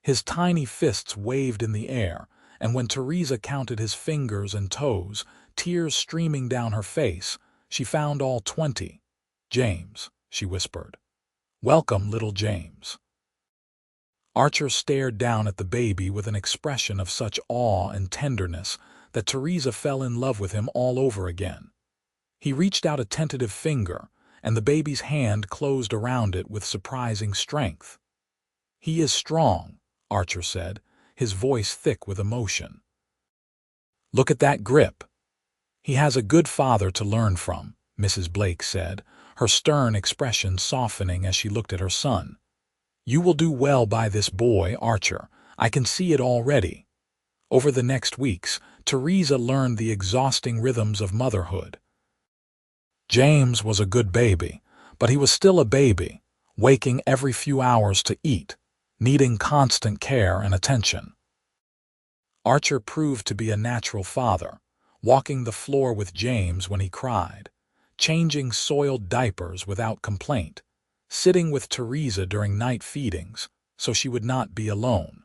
His tiny fists waved in the air, and when Theresa counted his fingers and toes, tears streaming down her face, she found all 20. "James," she whispered. "Welcome, little James." Archer stared down at the baby with an expression of such awe and tenderness that Theresa fell in love with him all over again. He reached out a tentative finger, and the baby's hand closed around it with surprising strength. "He is strong," Archer said, his voice thick with emotion. "Look at that grip." "He has a good father to learn from," Mrs. Blake said, her stern expression softening as she looked at her son. "You will do well by this boy, Archer. I can see it already." Over the next weeks, Theresa learned the exhausting rhythms of motherhood. James was a good baby, but he was still a baby, waking every few hours to eat, needing constant care and attention. Archer proved to be a natural father, walking the floor with James when he cried, changing soiled diapers without complaint, sitting with Theresa during night feedings so she would not be alone.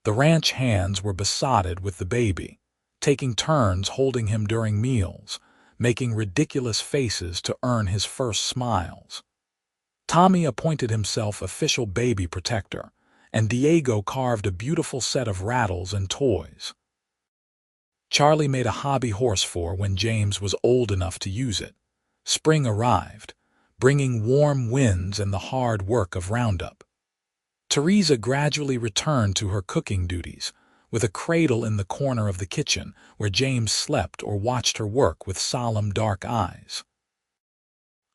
The ranch hands were besotted with the baby, taking turns holding him during meals, making ridiculous faces to earn his first smiles. Tommy appointed himself official baby protector, and Diego carved a beautiful set of rattles and toys. Charlie made a hobby horse for when James was old enough to use it. Spring arrived, bringing warm winds and the hard work of roundup. Theresa gradually returned to her cooking duties, with a cradle in the corner of the kitchen where James slept or watched her work with solemn dark eyes.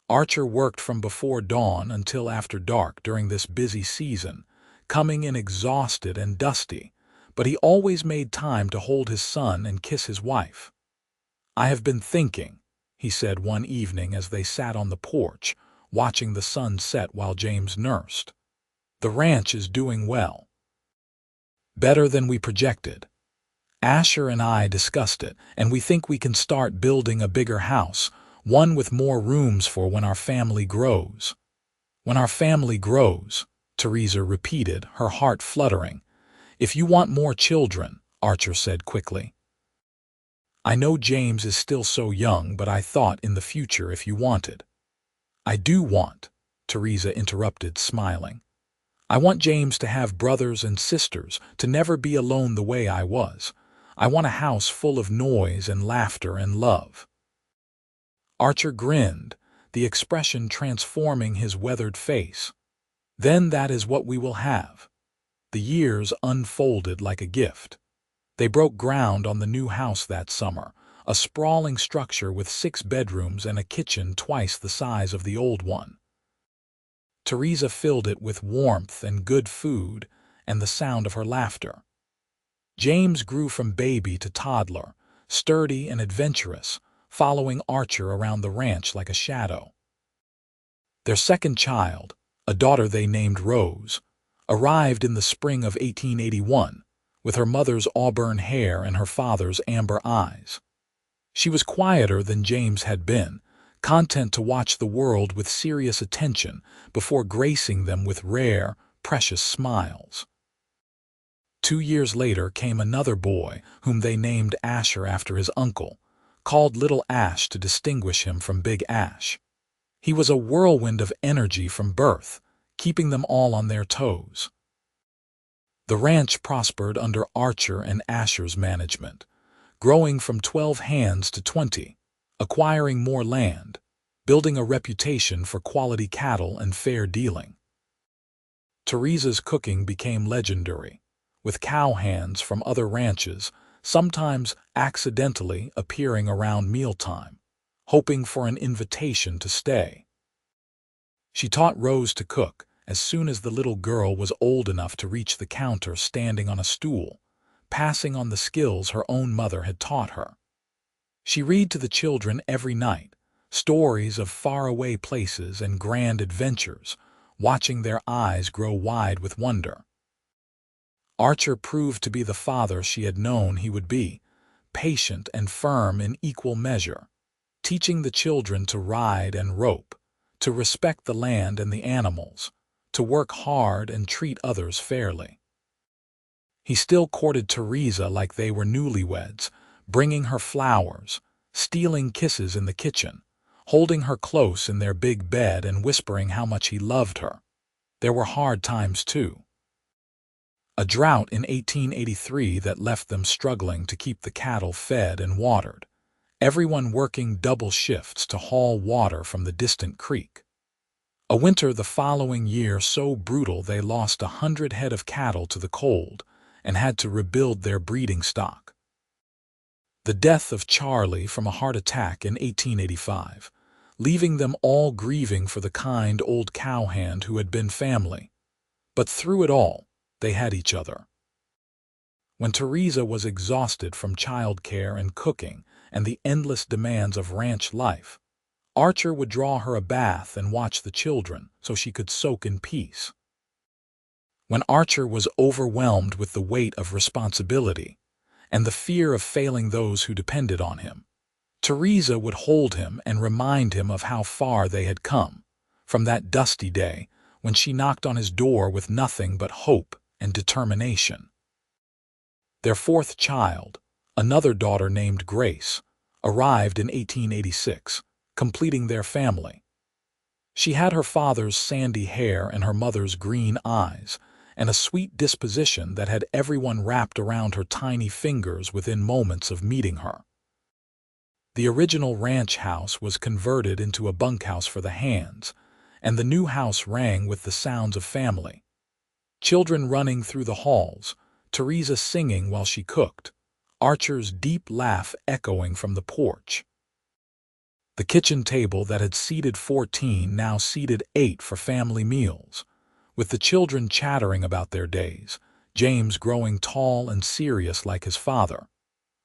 Archer worked from before dawn until after dark during this busy season, coming in exhausted and dusty, but he always made time to hold his son and kiss his wife. "I have been thinking," he said one evening as they sat on the porch, watching the sun set while James nursed. "The ranch is doing well. Better than we projected. Asher and I discussed it, and we think we can start building a bigger house, one with more rooms for when our family grows." "When our family grows," Theresa repeated, her heart fluttering. "If you want more children," Archer said quickly. "I know James is still so young, but I thought in the future if you wanted." "I do want," Theresa interrupted, smiling. "I want James to have brothers and sisters, to never be alone the way I was. I want a house full of noise and laughter and love." Archer grinned, the expression transforming his weathered face. "Then that is what we will have." The years unfolded like a gift. They broke ground on the new house that summer, a sprawling structure with 6 bedrooms and a kitchen twice the size of the old one. Theresa filled it with warmth and good food and the sound of her laughter. James grew from baby to toddler, sturdy and adventurous, following Archer around the ranch like a shadow. Their second child, a daughter they named Rose, arrived in the spring of 1881, with her mother's auburn hair and her father's amber eyes. She was quieter than James had been, content to watch the world with serious attention before gracing them with rare, precious smiles. 2 years later came another boy whom they named Asher after his uncle, called Little Ash to distinguish him from Big Ash. He was a whirlwind of energy from birth, keeping them all on their toes. The ranch prospered under Archer and Asher's management, growing from 12 hands to 20, acquiring more land, building a reputation for quality cattle and fair dealing. Theresa's cooking became legendary, with cowhands from other ranches, sometimes accidentally appearing around mealtime, hoping for an invitation to stay. She taught Rose to cook as soon as the little girl was old enough to reach the counter standing on a stool, passing on the skills her own mother had taught her. She read to the children every night, stories of faraway places and grand adventures, watching their eyes grow wide with wonder. Archer proved to be the father she had known he would be, patient and firm in equal measure, teaching the children to ride and rope, to respect the land and the animals, to work hard and treat others fairly. He still courted Theresa like they were newlyweds, bringing her flowers, stealing kisses in the kitchen, holding her close in their big bed and whispering how much he loved her. There were hard times too. A drought in 1883 that left them struggling to keep the cattle fed and watered, everyone working double shifts to haul water from the distant creek. A winter the following year so brutal they lost 100 head of cattle to the cold and had to rebuild their breeding stock. The death of Charlie from a heart attack in 1885, leaving them all grieving for the kind old cowhand who had been family. But through it all, they had each other. When Theresa was exhausted from childcare and cooking and the endless demands of ranch life, Archer would draw her a bath and watch the children so she could soak in peace. When Archer was overwhelmed with the weight of responsibility and the fear of failing those who depended on him, Theresa would hold him and remind him of how far they had come, from that dusty day when she knocked on his door with nothing but hope and determination. Their fourth child, another daughter named Grace, arrived in 1886, completing their family. She had her father's sandy hair and her mother's green eyes, and a sweet disposition that had everyone wrapped around her tiny fingers within moments of meeting her. The original ranch house was converted into a bunkhouse for the hands, and the new house rang with the sounds of family. Children running through the halls, Theresa singing while she cooked, Archer's deep laugh echoing from the porch. The kitchen table that had seated 14 now seated 8 for family meals, with the children chattering about their days, James growing tall and serious like his father,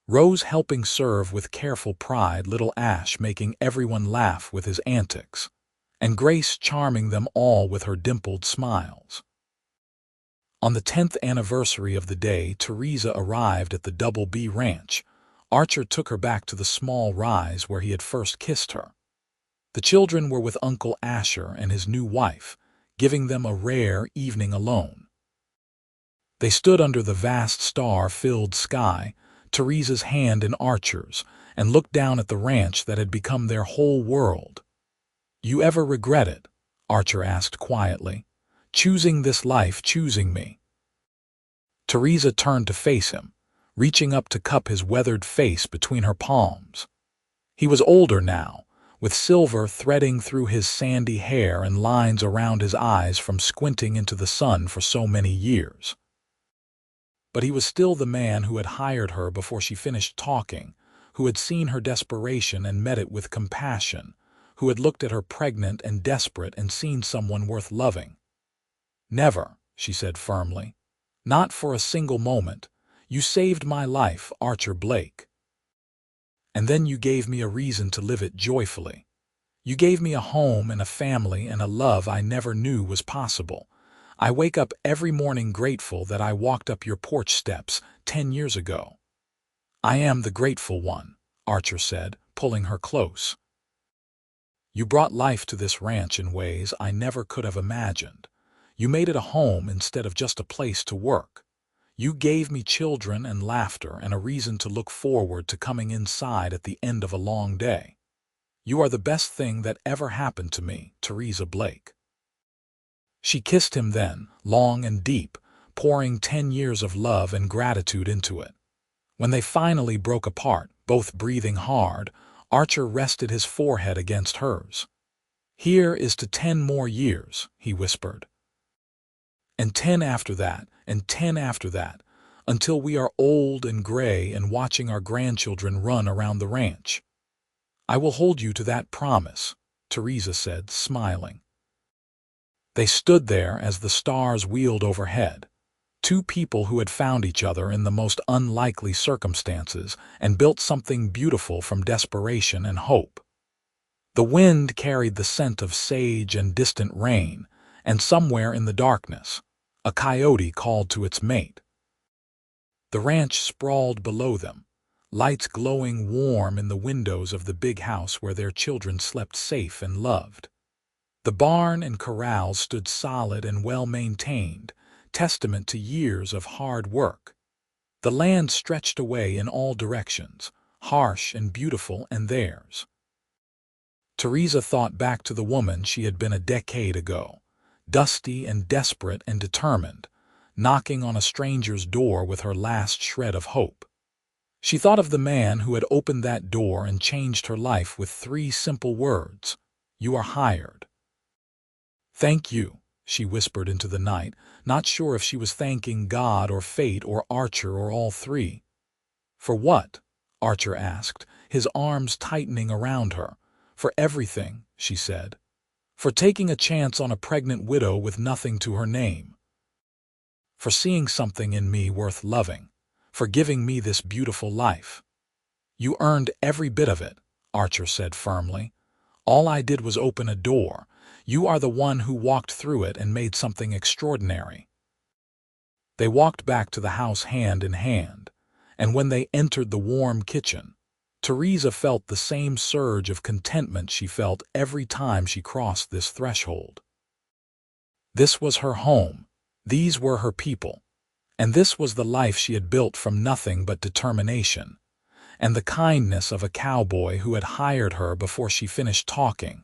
Rose helping serve with careful pride, little Ash making everyone laugh with his antics, and Grace charming them all with her dimpled smiles. On the 10th anniversary of the day Theresa arrived at the Double B Ranch, Archer took her back to the small rise where he had first kissed her. The children were with Uncle Asher and his new wife, giving them a rare evening alone. They stood under the vast star-filled sky, Theresa's hand in Archer's, and looked down at the ranch that had become their whole world. "You ever regret it?" Archer asked quietly. "Choosing this life, choosing me?" Theresa turned to face him, reaching up to cup his weathered face between her palms. He was older now, with silver threading through his sandy hair and lines around his eyes from squinting into the sun for so many years. But he was still the man who had hired her before she finished talking, who had seen her desperation and met it with compassion, who had looked at her pregnant and desperate and seen someone worth loving. "Never," she said firmly. "Not for a single moment. You saved my life, Archer Blake. And then you gave me a reason to live it joyfully. You gave me a home and a family and a love I never knew was possible. I wake up every morning grateful that I walked up your porch steps 10 years ago." "I am the grateful one," Archer said, pulling her close. "You brought life to this ranch in ways I never could have imagined. You made it a home instead of just a place to work. You gave me children and laughter and a reason to look forward to coming inside at the end of a long day. You are the best thing that ever happened to me, Theresa Blake." She kissed him then, long and deep, pouring 10 years of love and gratitude into it. When they finally broke apart, both breathing hard, Archer rested his forehead against hers. "Here is to 10 more years," he whispered. "And 10 after that, and 10 after that, until we are old and gray and watching our grandchildren run around the ranch. I will hold you to that promise, Theresa said, smiling. They stood there as the stars wheeled overhead, two people who had found each other in the most unlikely circumstances and built something beautiful from desperation and hope. The wind carried the scent of sage and distant rain, and somewhere in the darkness, a coyote called to its mate. The ranch sprawled below them, lights glowing warm in the windows of the big house where their children slept safe and loved. The barn and corrals stood solid and well-maintained, testament to years of hard work. The land stretched away in all directions, harsh and beautiful and theirs. Theresa thought back to the woman she had been a decade ago, dusty and desperate and determined, knocking on a stranger's door with her last shred of hope. She thought of the man who had opened that door and changed her life with 3 simple words: "You are hired." "Thank you," she whispered into the night, not sure if she was thanking God or fate or Archer or all 3. "For what?" Archer asked, his arms tightening around her. "For everything," she said. "For taking a chance on a pregnant widow with nothing to her name. For seeing something in me worth loving. For giving me this beautiful life." "You earned every bit of it," Archer said firmly. "All I did was open a door. You are the one who walked through it and made something extraordinary." They walked back to the house hand in hand, and when they entered the warm kitchen, Theresa felt the same surge of contentment she felt every time she crossed this threshold. This was her home, these were her people, and this was the life she had built from nothing but determination, and the kindness of a cowboy who had hired her before she finished talking.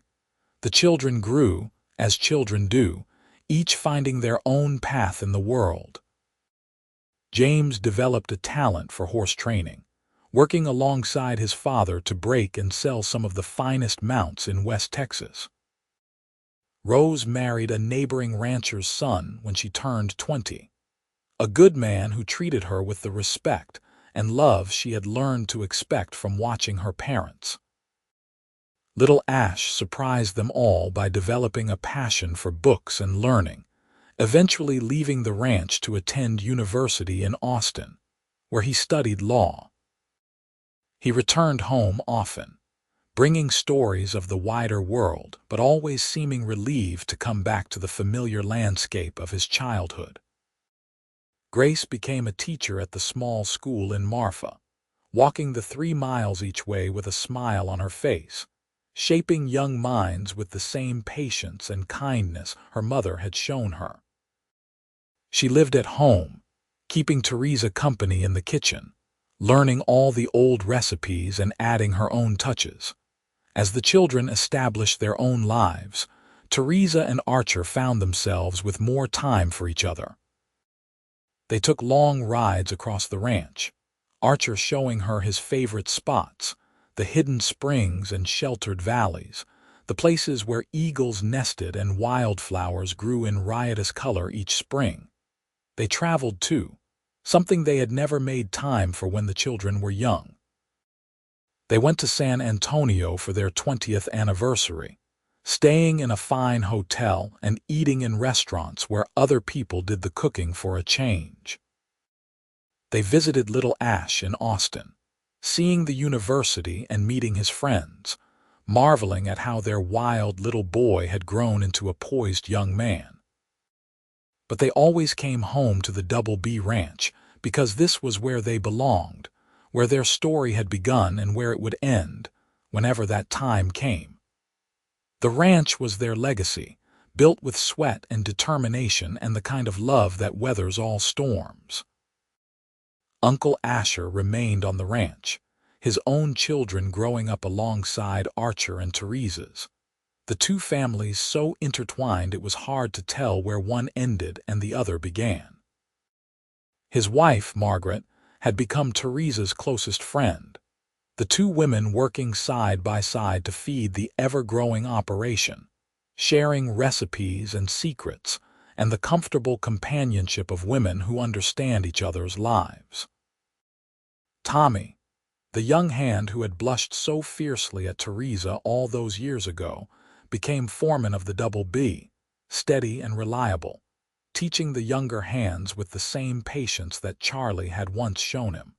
The children grew, as children do, each finding their own path in the world. James developed a talent for horse training, working alongside his father to break and sell some of the finest mounts in West Texas. Rose married a neighboring rancher's son when she turned 20, a good man who treated her with the respect and love she had learned to expect from watching her parents. Little Ash surprised them all by developing a passion for books and learning, eventually leaving the ranch to attend university in Austin, where he studied law. He returned home often, bringing stories of the wider world, but always seeming relieved to come back to the familiar landscape of his childhood. Grace became a teacher at the small school in Marfa, walking the 3 miles each way with a smile on her face, shaping young minds with the same patience and kindness her mother had shown her. She lived at home, keeping Theresa company in the kitchen, learning all the old recipes and adding her own touches. As the children established their own lives, Theresa and Archer found themselves with more time for each other. They took long rides across the ranch, Archer showing her his favorite spots, the hidden springs and sheltered valleys, the places where eagles nested and wildflowers grew in riotous color each spring. They traveled too, something they had never made time for when the children were young. They went to San Antonio for their 20th anniversary, staying in a fine hotel and eating in restaurants where other people did the cooking for a change. They visited Little Ash in Austin, seeing the university and meeting his friends, marveling at how their wild little boy had grown into a poised young man. But they always came home to the Double B Ranch because this was where they belonged, where their story had begun and where it would end, whenever that time came. The ranch was their legacy, built with sweat and determination and the kind of love that weathers all storms. Uncle Asher remained on the ranch, his own children growing up alongside Archer and Theresa's. The two families so intertwined it was hard to tell where one ended and the other began. His wife, Margaret, had become Theresa's closest friend, the two women working side by side to feed the ever-growing operation, sharing recipes and secrets, and the comfortable companionship of women who understand each other's lives. Tommy, the young hand who had blushed so fiercely at Theresa all those years ago, became foreman of the Double B, steady and reliable, teaching the younger hands with the same patience that Charlie had once shown him.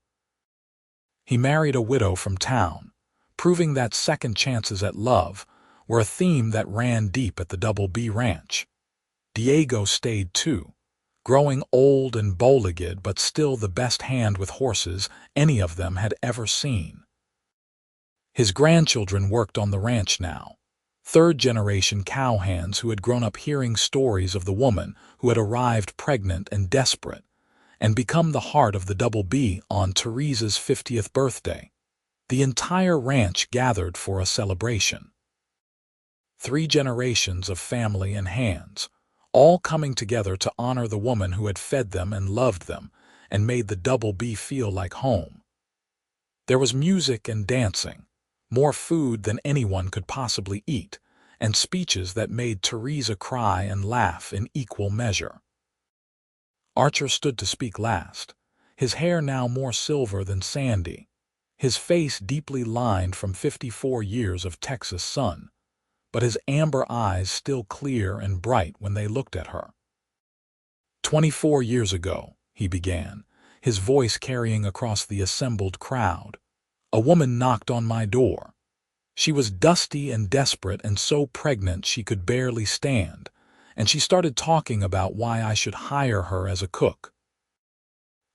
He married a widow from town, proving that second chances at love were a theme that ran deep at the Double B ranch. Diego stayed too, growing old and bow-legged but still the best hand with horses any of them had ever seen. His grandchildren worked on the ranch now, third-generation cowhands who had grown up hearing stories of the woman who had arrived pregnant and desperate and become the heart of the Double B on Theresa's 50th birthday. The entire ranch gathered for a celebration. 3 generations of family and hands, all coming together to honor the woman who had fed them and loved them and made the Double B feel like home. There was music and dancing, more food than anyone could possibly eat, and speeches that made Theresa cry and laugh in equal measure. Archer stood to speak last, his hair now more silver than sandy, his face deeply lined from 54 years of Texas sun, but his amber eyes still clear and bright when they looked at her. 24 years ago, he began, his voice carrying across the assembled crowd, a woman knocked on my door. She was dusty and desperate and so pregnant she could barely stand, and she started talking about why I should hire her as a cook.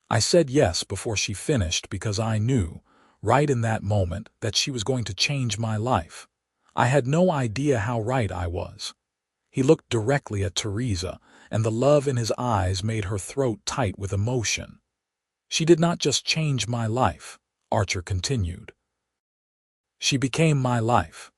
I said yes before she finished because I knew, right in that moment, that she was going to change my life. I had no idea how right I was. He looked directly at Theresa, and the love in his eyes made her throat tight with emotion. She did not just change my life, Archer continued. She became my life.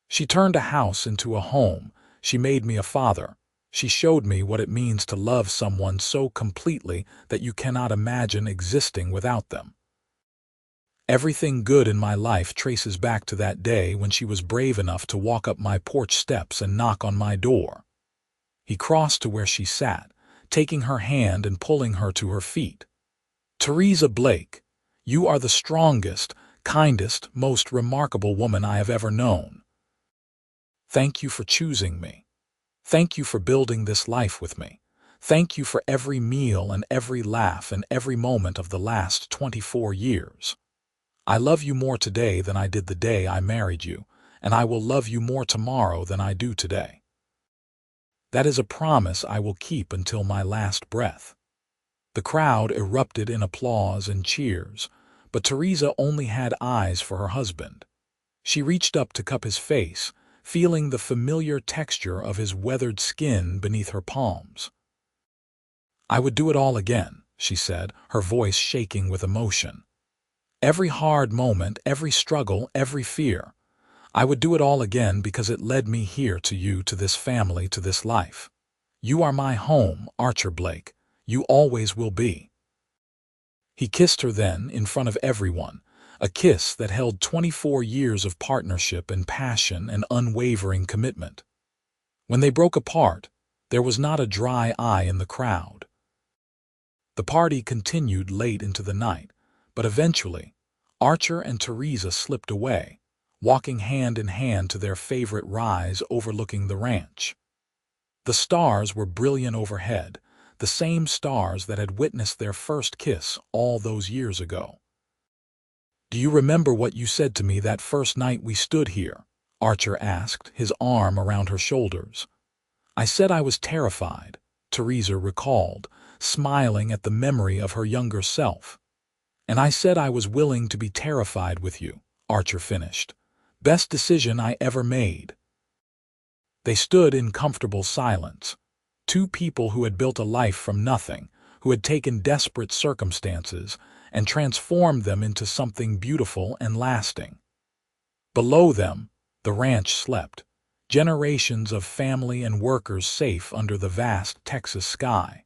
She turned a house into a home. She made me a father. She showed me what it means to love someone so completely that you cannot imagine existing without them. Everything good in my life traces back to that day when she was brave enough to walk up my porch steps and knock on my door. He crossed to where she sat, taking her hand and pulling her to her feet. Theresa Blake, you are the strongest, kindest, most remarkable woman I have ever known. Thank you for choosing me. Thank you for building this life with me. Thank you for every meal and every laugh and every moment of the last 24 years. I love you more today than I did the day I married you, and I will love you more tomorrow than I do today. That is a promise I will keep until my last breath. The crowd erupted in applause and cheers, but Theresa only had eyes for her husband. She reached up to cup his face, feeling the familiar texture of his weathered skin beneath her palms. I would do it all again, she said, her voice shaking with emotion. Every hard moment, every struggle, every fear. I would do it all again because it led me here to you, to this family, to this life. You are my home, Archer Blake. You always will be. He kissed her then, in front of everyone, a kiss that held 24 years of partnership and passion and unwavering commitment. When they broke apart, there was not a dry eye in the crowd. The party continued late into the night, but eventually, Archer and Theresa slipped away, walking hand in hand to their favorite rise overlooking the ranch. The stars were brilliant overhead, the same stars that had witnessed their first kiss all those years ago. Do you remember what you said to me that first night we stood here? Archer asked, his arm around her shoulders. I said I was terrified, Theresa recalled, smiling at the memory of her younger self. And I said I was willing to be terrified with you, Archer finished. Best decision I ever made. They stood in comfortable silence. 2 people who had built a life from nothing, who had taken desperate circumstances and transformed them into something beautiful and lasting. Below them, the ranch slept, generations of family and workers safe under the vast Texas sky.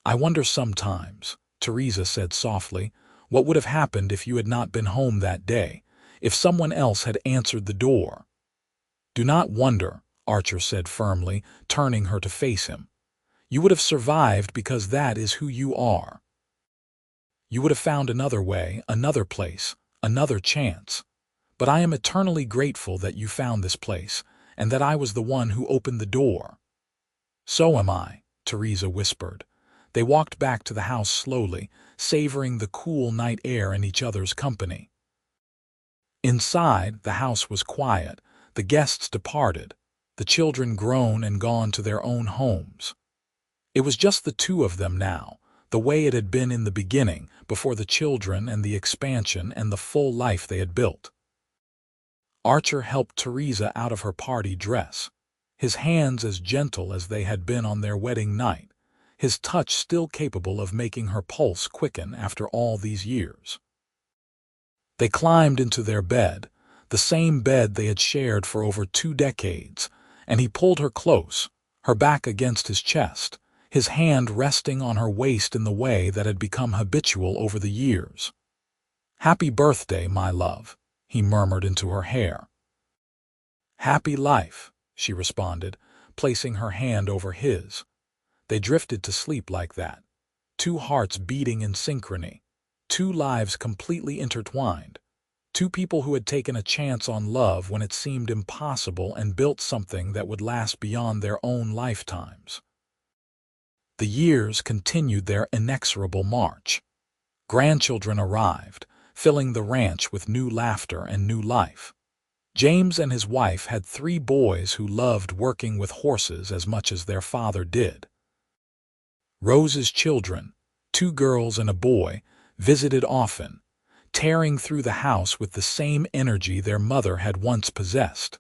I wonder sometimes, Theresa said softly, what would have happened if you had not been home that day, if someone else had answered the door. Do not wonder, Archer said firmly, turning her to face him. You would have survived because that is who you are. You would have found another way, another place, another chance. But I am eternally grateful that you found this place, and that I was the one who opened the door." "So am I," Theresa whispered. They walked back to the house slowly, savoring the cool night air and each other's company. Inside, the house was quiet. The guests departed, the children grown and gone to their own homes. It was just the two of them now, the way it had been in the beginning, before the children and the expansion and the full life they had built. Archer helped Theresa out of her party dress, his hands as gentle as they had been on their wedding night, his touch still capable of making her pulse quicken after all these years. They climbed into their bed, the same bed they had shared for over 2 decades, and he pulled her close, her back against his chest, his hand resting on her waist in the way that had become habitual over the years. "Happy birthday, my love," he murmured into her hair. "Happy life," she responded, placing her hand over his. They drifted to sleep like that, 2 hearts beating in synchrony, 2 lives completely intertwined, 2 people who had taken a chance on love when it seemed impossible and built something that would last beyond their own lifetimes. The years continued their inexorable march. Grandchildren arrived, filling the ranch with new laughter and new life. James and his wife had 3 boys who loved working with horses as much as their father did. Rose's children, 2 girls and a boy, visited often, tearing through the house with the same energy their mother had once possessed.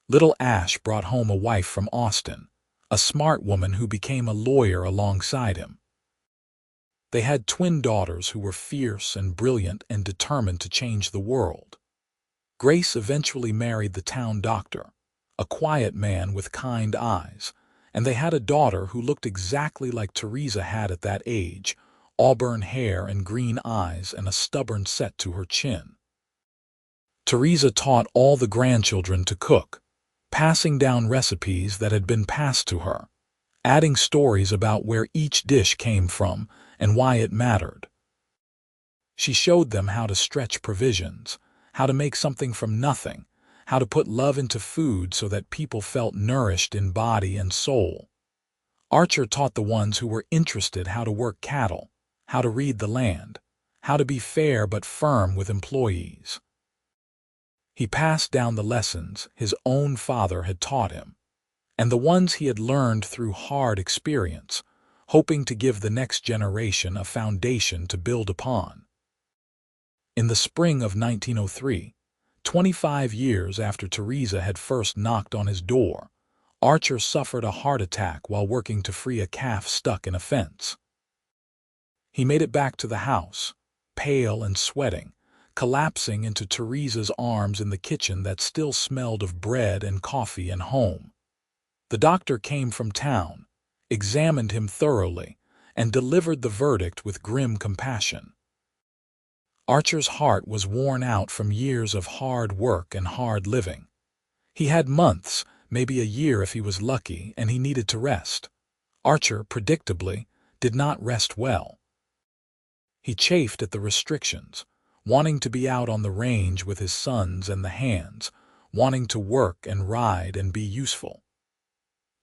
Little Ash brought home a wife from Austin, a smart woman who became a lawyer alongside him. They had twin daughters who were fierce and brilliant and determined to change the world. Grace eventually married the town doctor, a quiet man with kind eyes, and they had a daughter who looked exactly like Theresa had at that age, auburn hair and green eyes and a stubborn set to her chin. Theresa taught all the grandchildren to cook, passing down recipes that had been passed to her, adding stories about where each dish came from and why it mattered. She showed them how to stretch provisions, how to make something from nothing, how to put love into food so that people felt nourished in body and soul. Archer taught the ones who were interested how to work cattle, how to read the land, how to be fair but firm with employees. He passed down the lessons his own father had taught him, and the ones he had learned through hard experience, hoping to give the next generation a foundation to build upon. In the spring of 1903, 25 years after Theresa had first knocked on his door, Archer suffered a heart attack while working to free a calf stuck in a fence. He made it back to the house, pale and sweating, collapsing into Theresa's arms in the kitchen that still smelled of bread and coffee and home. The doctor came from town, examined him thoroughly, and delivered the verdict with grim compassion. Archer's heart was worn out from years of hard work and hard living. He had months, maybe a year if he was lucky, and he needed to rest. Archer, predictably, did not rest well. He chafed at the restrictions, wanting to be out on the range with his sons and the hands, wanting to work and ride and be useful.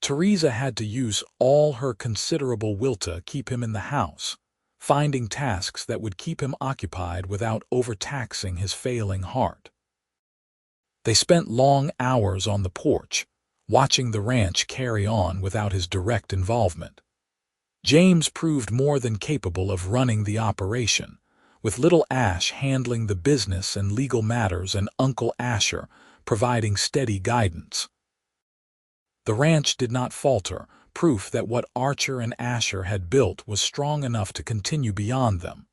Theresa had to use all her considerable will to keep him in the house, finding tasks that would keep him occupied without overtaxing his failing heart. They spent long hours on the porch, watching the ranch carry on without his direct involvement. James proved more than capable of running the operation, with little Ash handling the business and legal matters and Uncle Asher providing steady guidance. The ranch did not falter, proof that what Archer and Asher had built was strong enough to continue beyond them.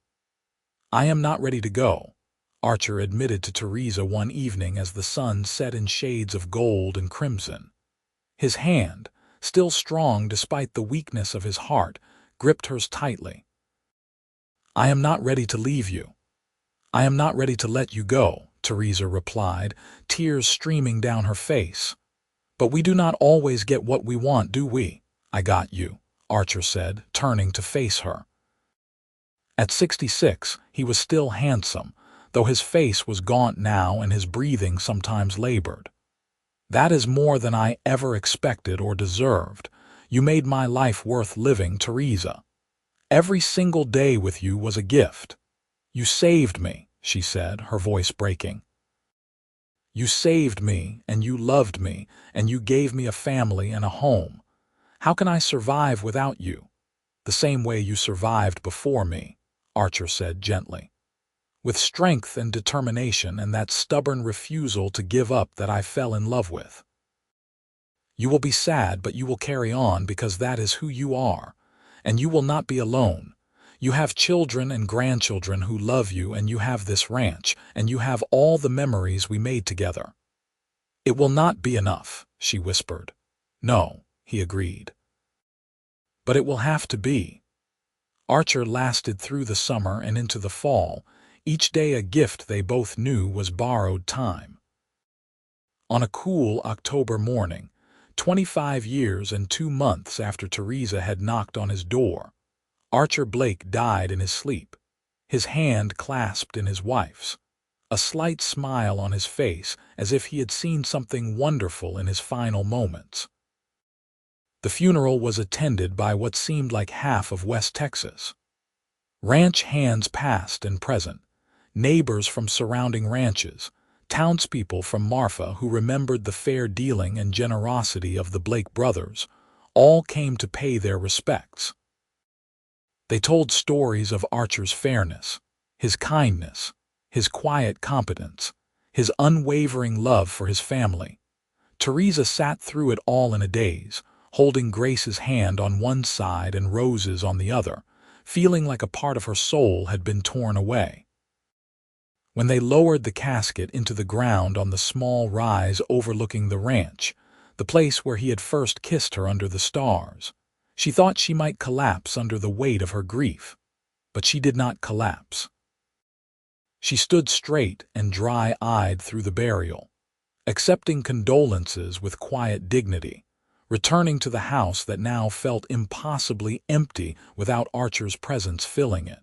"I am not ready to go," Archer admitted to Theresa one evening as the sun set in shades of gold and crimson. His hand, still strong despite the weakness of his heart, gripped hers tightly. "I am not ready to leave you. I am not ready to let you go," Theresa replied, tears streaming down her face. "But we do not always get what we want, do we?" "I got you," Archer said, turning to face her. At 66, he was still handsome, though his face was gaunt now and his breathing sometimes labored. That is more than I ever expected or deserved. You made my life worth living, Theresa. Every single day with you was a gift. You saved me, she said, her voice breaking. You saved me, and you loved me, and you gave me a family and a home. How can I survive without you? The same way you survived before me, Archer said gently. With strength and determination and that stubborn refusal to give up that I fell in love with. You will be sad, but you will carry on because that is who you are, and you will not be alone. You have children and grandchildren who love you, and you have this ranch, and you have all the memories we made together. It will not be enough, she whispered. No, he agreed. But it will have to be. Archer lasted through the summer and into the fall, each day a gift they both knew was borrowed time. On a cool October morning, 25 years and 2 months after Theresa had knocked on his door, Archer Blake died in his sleep, his hand clasped in his wife's, a slight smile on his face as if he had seen something wonderful in his final moments. The funeral was attended by what seemed like half of West Texas. Ranch hands past and present, neighbors from surrounding ranches, townspeople from Marfa who remembered the fair dealing and generosity of the Blake brothers, all came to pay their respects. They told stories of Archer's fairness, his kindness, his quiet competence, his unwavering love for his family. Theresa sat through it all in a daze, holding Grace's hand on one side and Rose's on the other, feeling like a part of her soul had been torn away. When they lowered the casket into the ground on the small rise overlooking the ranch, the place where he had first kissed her under the stars, she thought she might collapse under the weight of her grief, but she did not collapse. She stood straight and dry-eyed through the burial, accepting condolences with quiet dignity, returning to the house that now felt impossibly empty without Archer's presence filling it.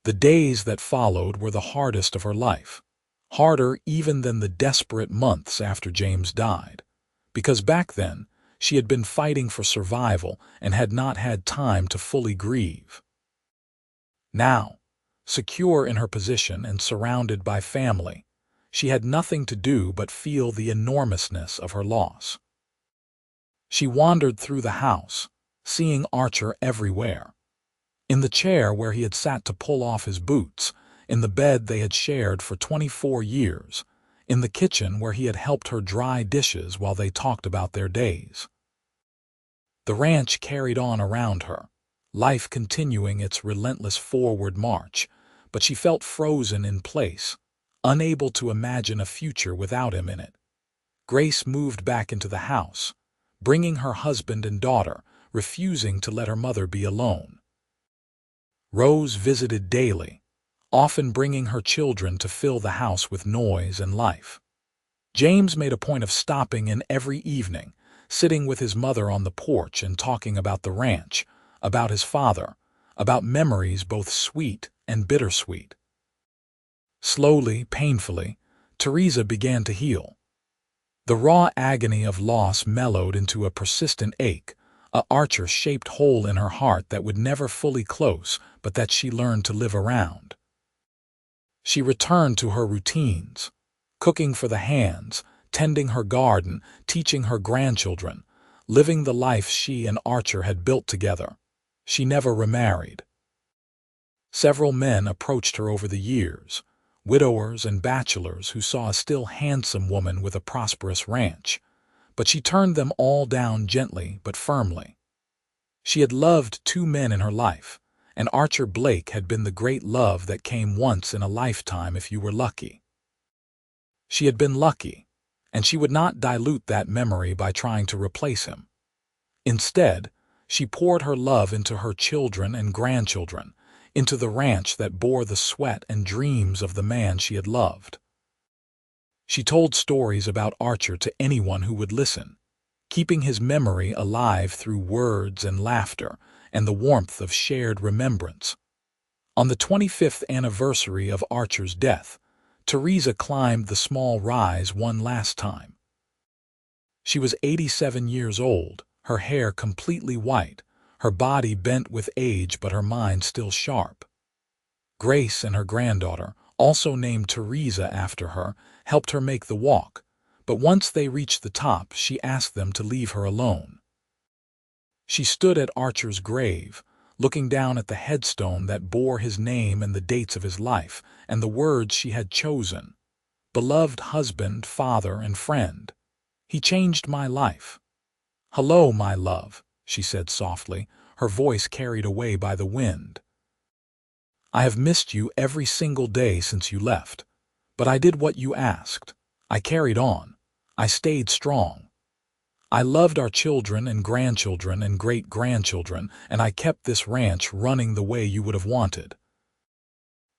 The days that followed were the hardest of her life, harder even than the desperate months after James died, because back then she had been fighting for survival and had not had time to fully grieve. Now, secure in her position and surrounded by family, she had nothing to do but feel the enormousness of her loss. She wandered through the house, seeing Archer everywhere. In the chair where he had sat to pull off his boots, in the bed they had shared for 24 years, in the kitchen where he had helped her dry dishes while they talked about their days. The ranch carried on around her, life continuing its relentless forward march, but she felt frozen in place, unable to imagine a future without him in it. Grace moved back into the house, bringing her husband and daughter, refusing to let her mother be alone. Rose visited daily, often bringing her children to fill the house with noise and life. James made a point of stopping in every evening, sitting with his mother on the porch and talking about the ranch, about his father, about memories both sweet and bittersweet. Slowly, painfully, Theresa began to heal. The raw agony of loss mellowed into a persistent ache, a Archer-shaped hole in her heart that would never fully close, but that she learned to live around. She returned to her routines, cooking for the hands, tending her garden, teaching her grandchildren, living the life she and Archer had built together. She never remarried. Several men approached her over the years, widowers and bachelors who saw a still handsome woman with a prosperous ranch, but she turned them all down gently but firmly. She had loved 2 men in her life, and Archer Blake had been the great love that came once in a lifetime if you were lucky. She had been lucky, and she would not dilute that memory by trying to replace him. Instead, she poured her love into her children and grandchildren, into the ranch that bore the sweat and dreams of the man she had loved. She told stories about Archer to anyone who would listen, keeping his memory alive through words and laughter and the warmth of shared remembrance. On the 25th anniversary of Archer's death, Theresa climbed the small rise one last time. She was 87 years old, her hair completely white, her body bent with age but her mind still sharp. Grace and her granddaughter, also named Theresa after her, helped her make the walk, but once they reached the top, she asked them to leave her alone. She stood at Archer's grave, looking down at the headstone that bore his name and the dates of his life, and the words she had chosen. Beloved husband, father, and friend. He changed my life. Hello, my love, she said softly, her voice carried away by the wind. I have missed you every single day since you left, but I did what you asked. I carried on. I stayed strong. I loved our children and grandchildren and great-grandchildren, and I kept this ranch running the way you would have wanted.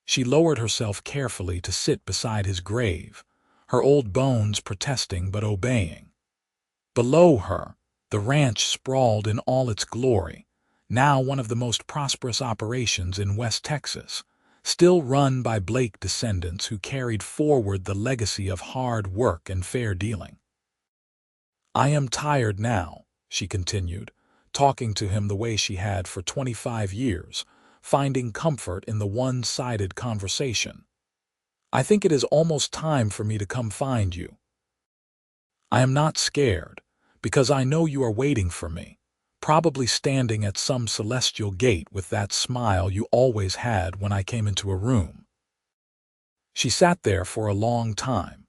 She lowered herself carefully to sit beside his grave, her old bones protesting but obeying. Below her, the ranch sprawled in all its glory, now one of the most prosperous operations in West Texas, still run by Blake descendants who carried forward the legacy of hard work and fair dealing. I am tired now, she continued, talking to him the way she had for 25 years, finding comfort in the one-sided conversation. I think it is almost time for me to come find you. I am not scared, because I know you are waiting for me, probably standing at some celestial gate with that smile you always had when I came into a room. She sat there for a long time,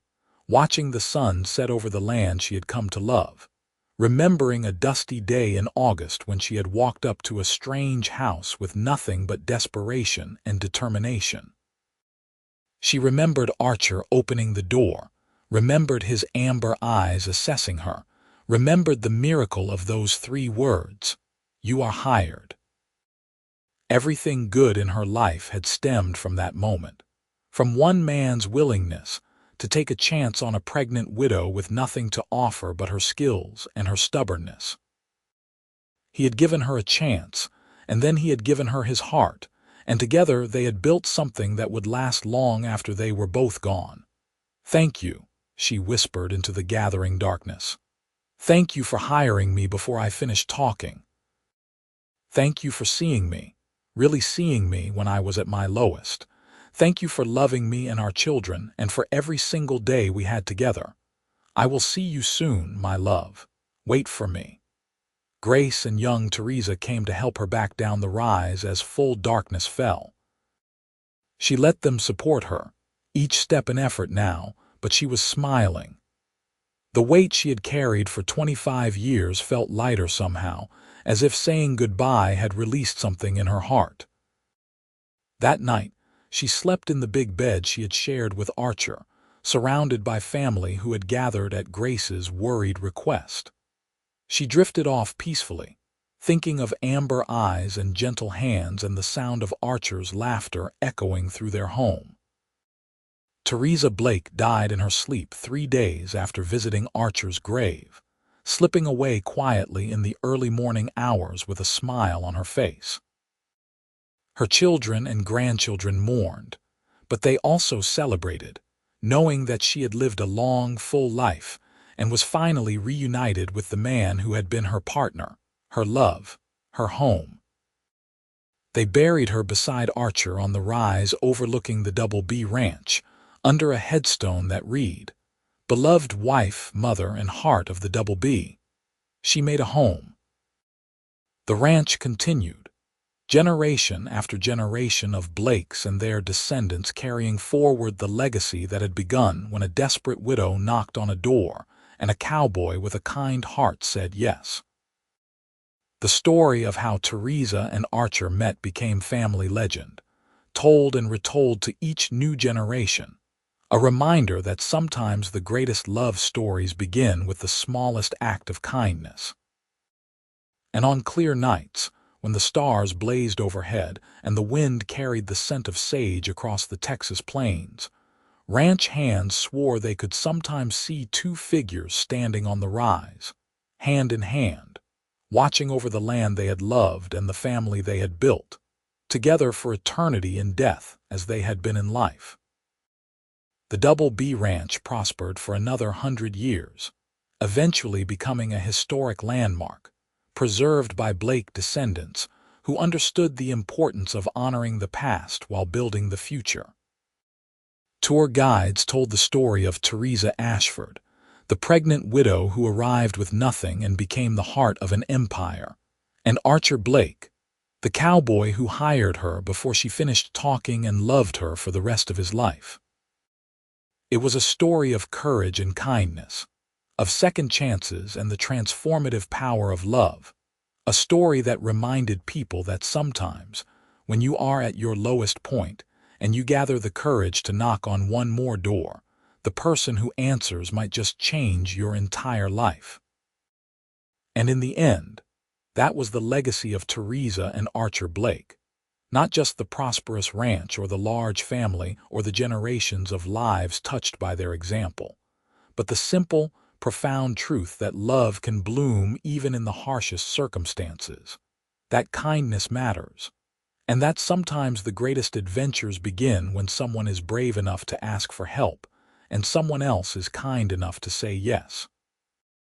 watching the sun set over the land she had come to love, remembering a dusty day in August when she had walked up to a strange house with nothing but desperation and determination. She remembered Archer opening the door, remembered his amber eyes assessing her, remembered the miracle of those 3 words, "You are hired." Everything good in her life had stemmed from that moment, from one man's willingness to take a chance on a pregnant widow with nothing to offer but her skills and her stubbornness. He had given her a chance, and then he had given her his heart, and together they had built something that would last long after they were both gone. Thank you, she whispered into the gathering darkness. Thank you for hiring me before I finished talking. Thank you for seeing me, really seeing me when I was at my lowest. Thank you for loving me and our children and for every single day we had together. I will see you soon, my love. Wait for me. Grace and young Theresa came to help her back down the rise as full darkness fell. She let them support her, each step an effort now, but she was smiling. The weight she had carried for 25 years felt lighter somehow, as if saying goodbye had released something in her heart. That night, she slept in the big bed she had shared with Archer, surrounded by family who had gathered at Grace's worried request. She drifted off peacefully, thinking of amber eyes and gentle hands and the sound of Archer's laughter echoing through their home. Theresa Blake died in her sleep 3 days after visiting Archer's grave, slipping away quietly in the early morning hours with a smile on her face. Her children and grandchildren mourned, but they also celebrated, knowing that she had lived a long, full life and was finally reunited with the man who had been her partner, her love, her home. They buried her beside Archer on the rise overlooking the Double B Ranch, under a headstone that read, "Beloved wife, mother, and heart of the Double B." She made a home. The ranch continued, generation after generation of Blakes and their descendants carrying forward the legacy that had begun when a desperate widow knocked on a door and a cowboy with a kind heart said yes. The story of how Theresa and Archer met became family legend, told and retold to each new generation, a reminder that sometimes the greatest love stories begin with the smallest act of kindness. And on clear nights, when the stars blazed overhead and the wind carried the scent of sage across the Texas plains, ranch hands swore they could sometimes see 2 figures standing on the rise, hand in hand, watching over the land they had loved and the family they had built, together for eternity in death as they had been in life. The Double B Ranch prospered for another 100 years, eventually becoming a historic landmark, preserved by Blake descendants who understood the importance of honoring the past while building the future. Tour guides told the story of Theresa Ashford, the pregnant widow who arrived with nothing and became the heart of an empire, and Archer Blake, the cowboy who hired her before she finished talking and loved her for the rest of his life. It was a story of courage and kindness, of second chances and the transformative power of love, a story that reminded people that sometimes, when you are at your lowest point and you gather the courage to knock on one more door, the person who answers might just change your entire life. And in the end, that was the legacy of Theresa and Archer Blake. Not just the prosperous ranch or the large family or the generations of lives touched by their example, but the simple, profound truth that love can bloom even in the harshest circumstances, that kindness matters, and that sometimes the greatest adventures begin when someone is brave enough to ask for help and someone else is kind enough to say yes.